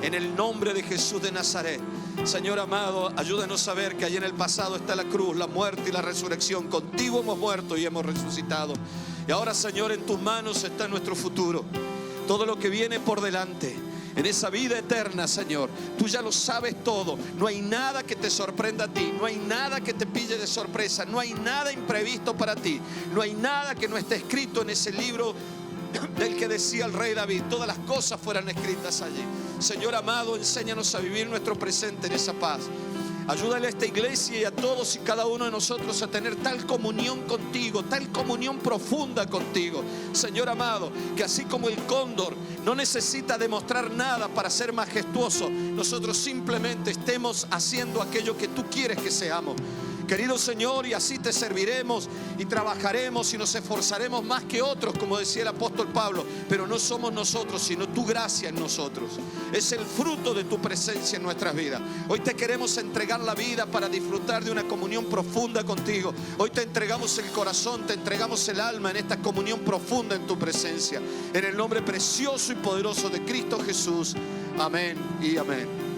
En el nombre de Jesús de Nazaret, Señor amado, ayúdanos a ver que allí en el pasado está la cruz, la muerte y la resurrección. Contigo hemos muerto y hemos resucitado. Y ahora, Señor, en tus manos está nuestro futuro. Todo lo que viene por delante, en esa vida eterna, Señor, tú ya lo sabes todo. No hay nada que te sorprenda a ti. No hay nada que te pille de sorpresa. No hay nada imprevisto para ti. No hay nada que no esté escrito en ese libro del que decía el rey David: todas las cosas fueran escritas allí. Señor amado, enséñanos a vivir nuestro presente en esa paz. Ayúdale a esta iglesia y a todos y cada uno de nosotros a tener tal comunión contigo, tal comunión profunda contigo. Señor amado, que así como el cóndor no necesita demostrar nada para ser majestuoso, nosotros simplemente estemos haciendo aquello que tú quieres que seamos. Querido Señor, y así te serviremos y trabajaremos y nos esforzaremos más que otros, como decía el apóstol Pablo, pero no somos nosotros, sino tu gracia en nosotros. Es el fruto de tu presencia en nuestras vidas. Hoy te queremos entregar la vida para disfrutar de una comunión profunda contigo. Hoy te entregamos el corazón, te entregamos el alma en esta comunión profunda en tu presencia. En el nombre precioso y poderoso de Cristo Jesús. Amén y amén.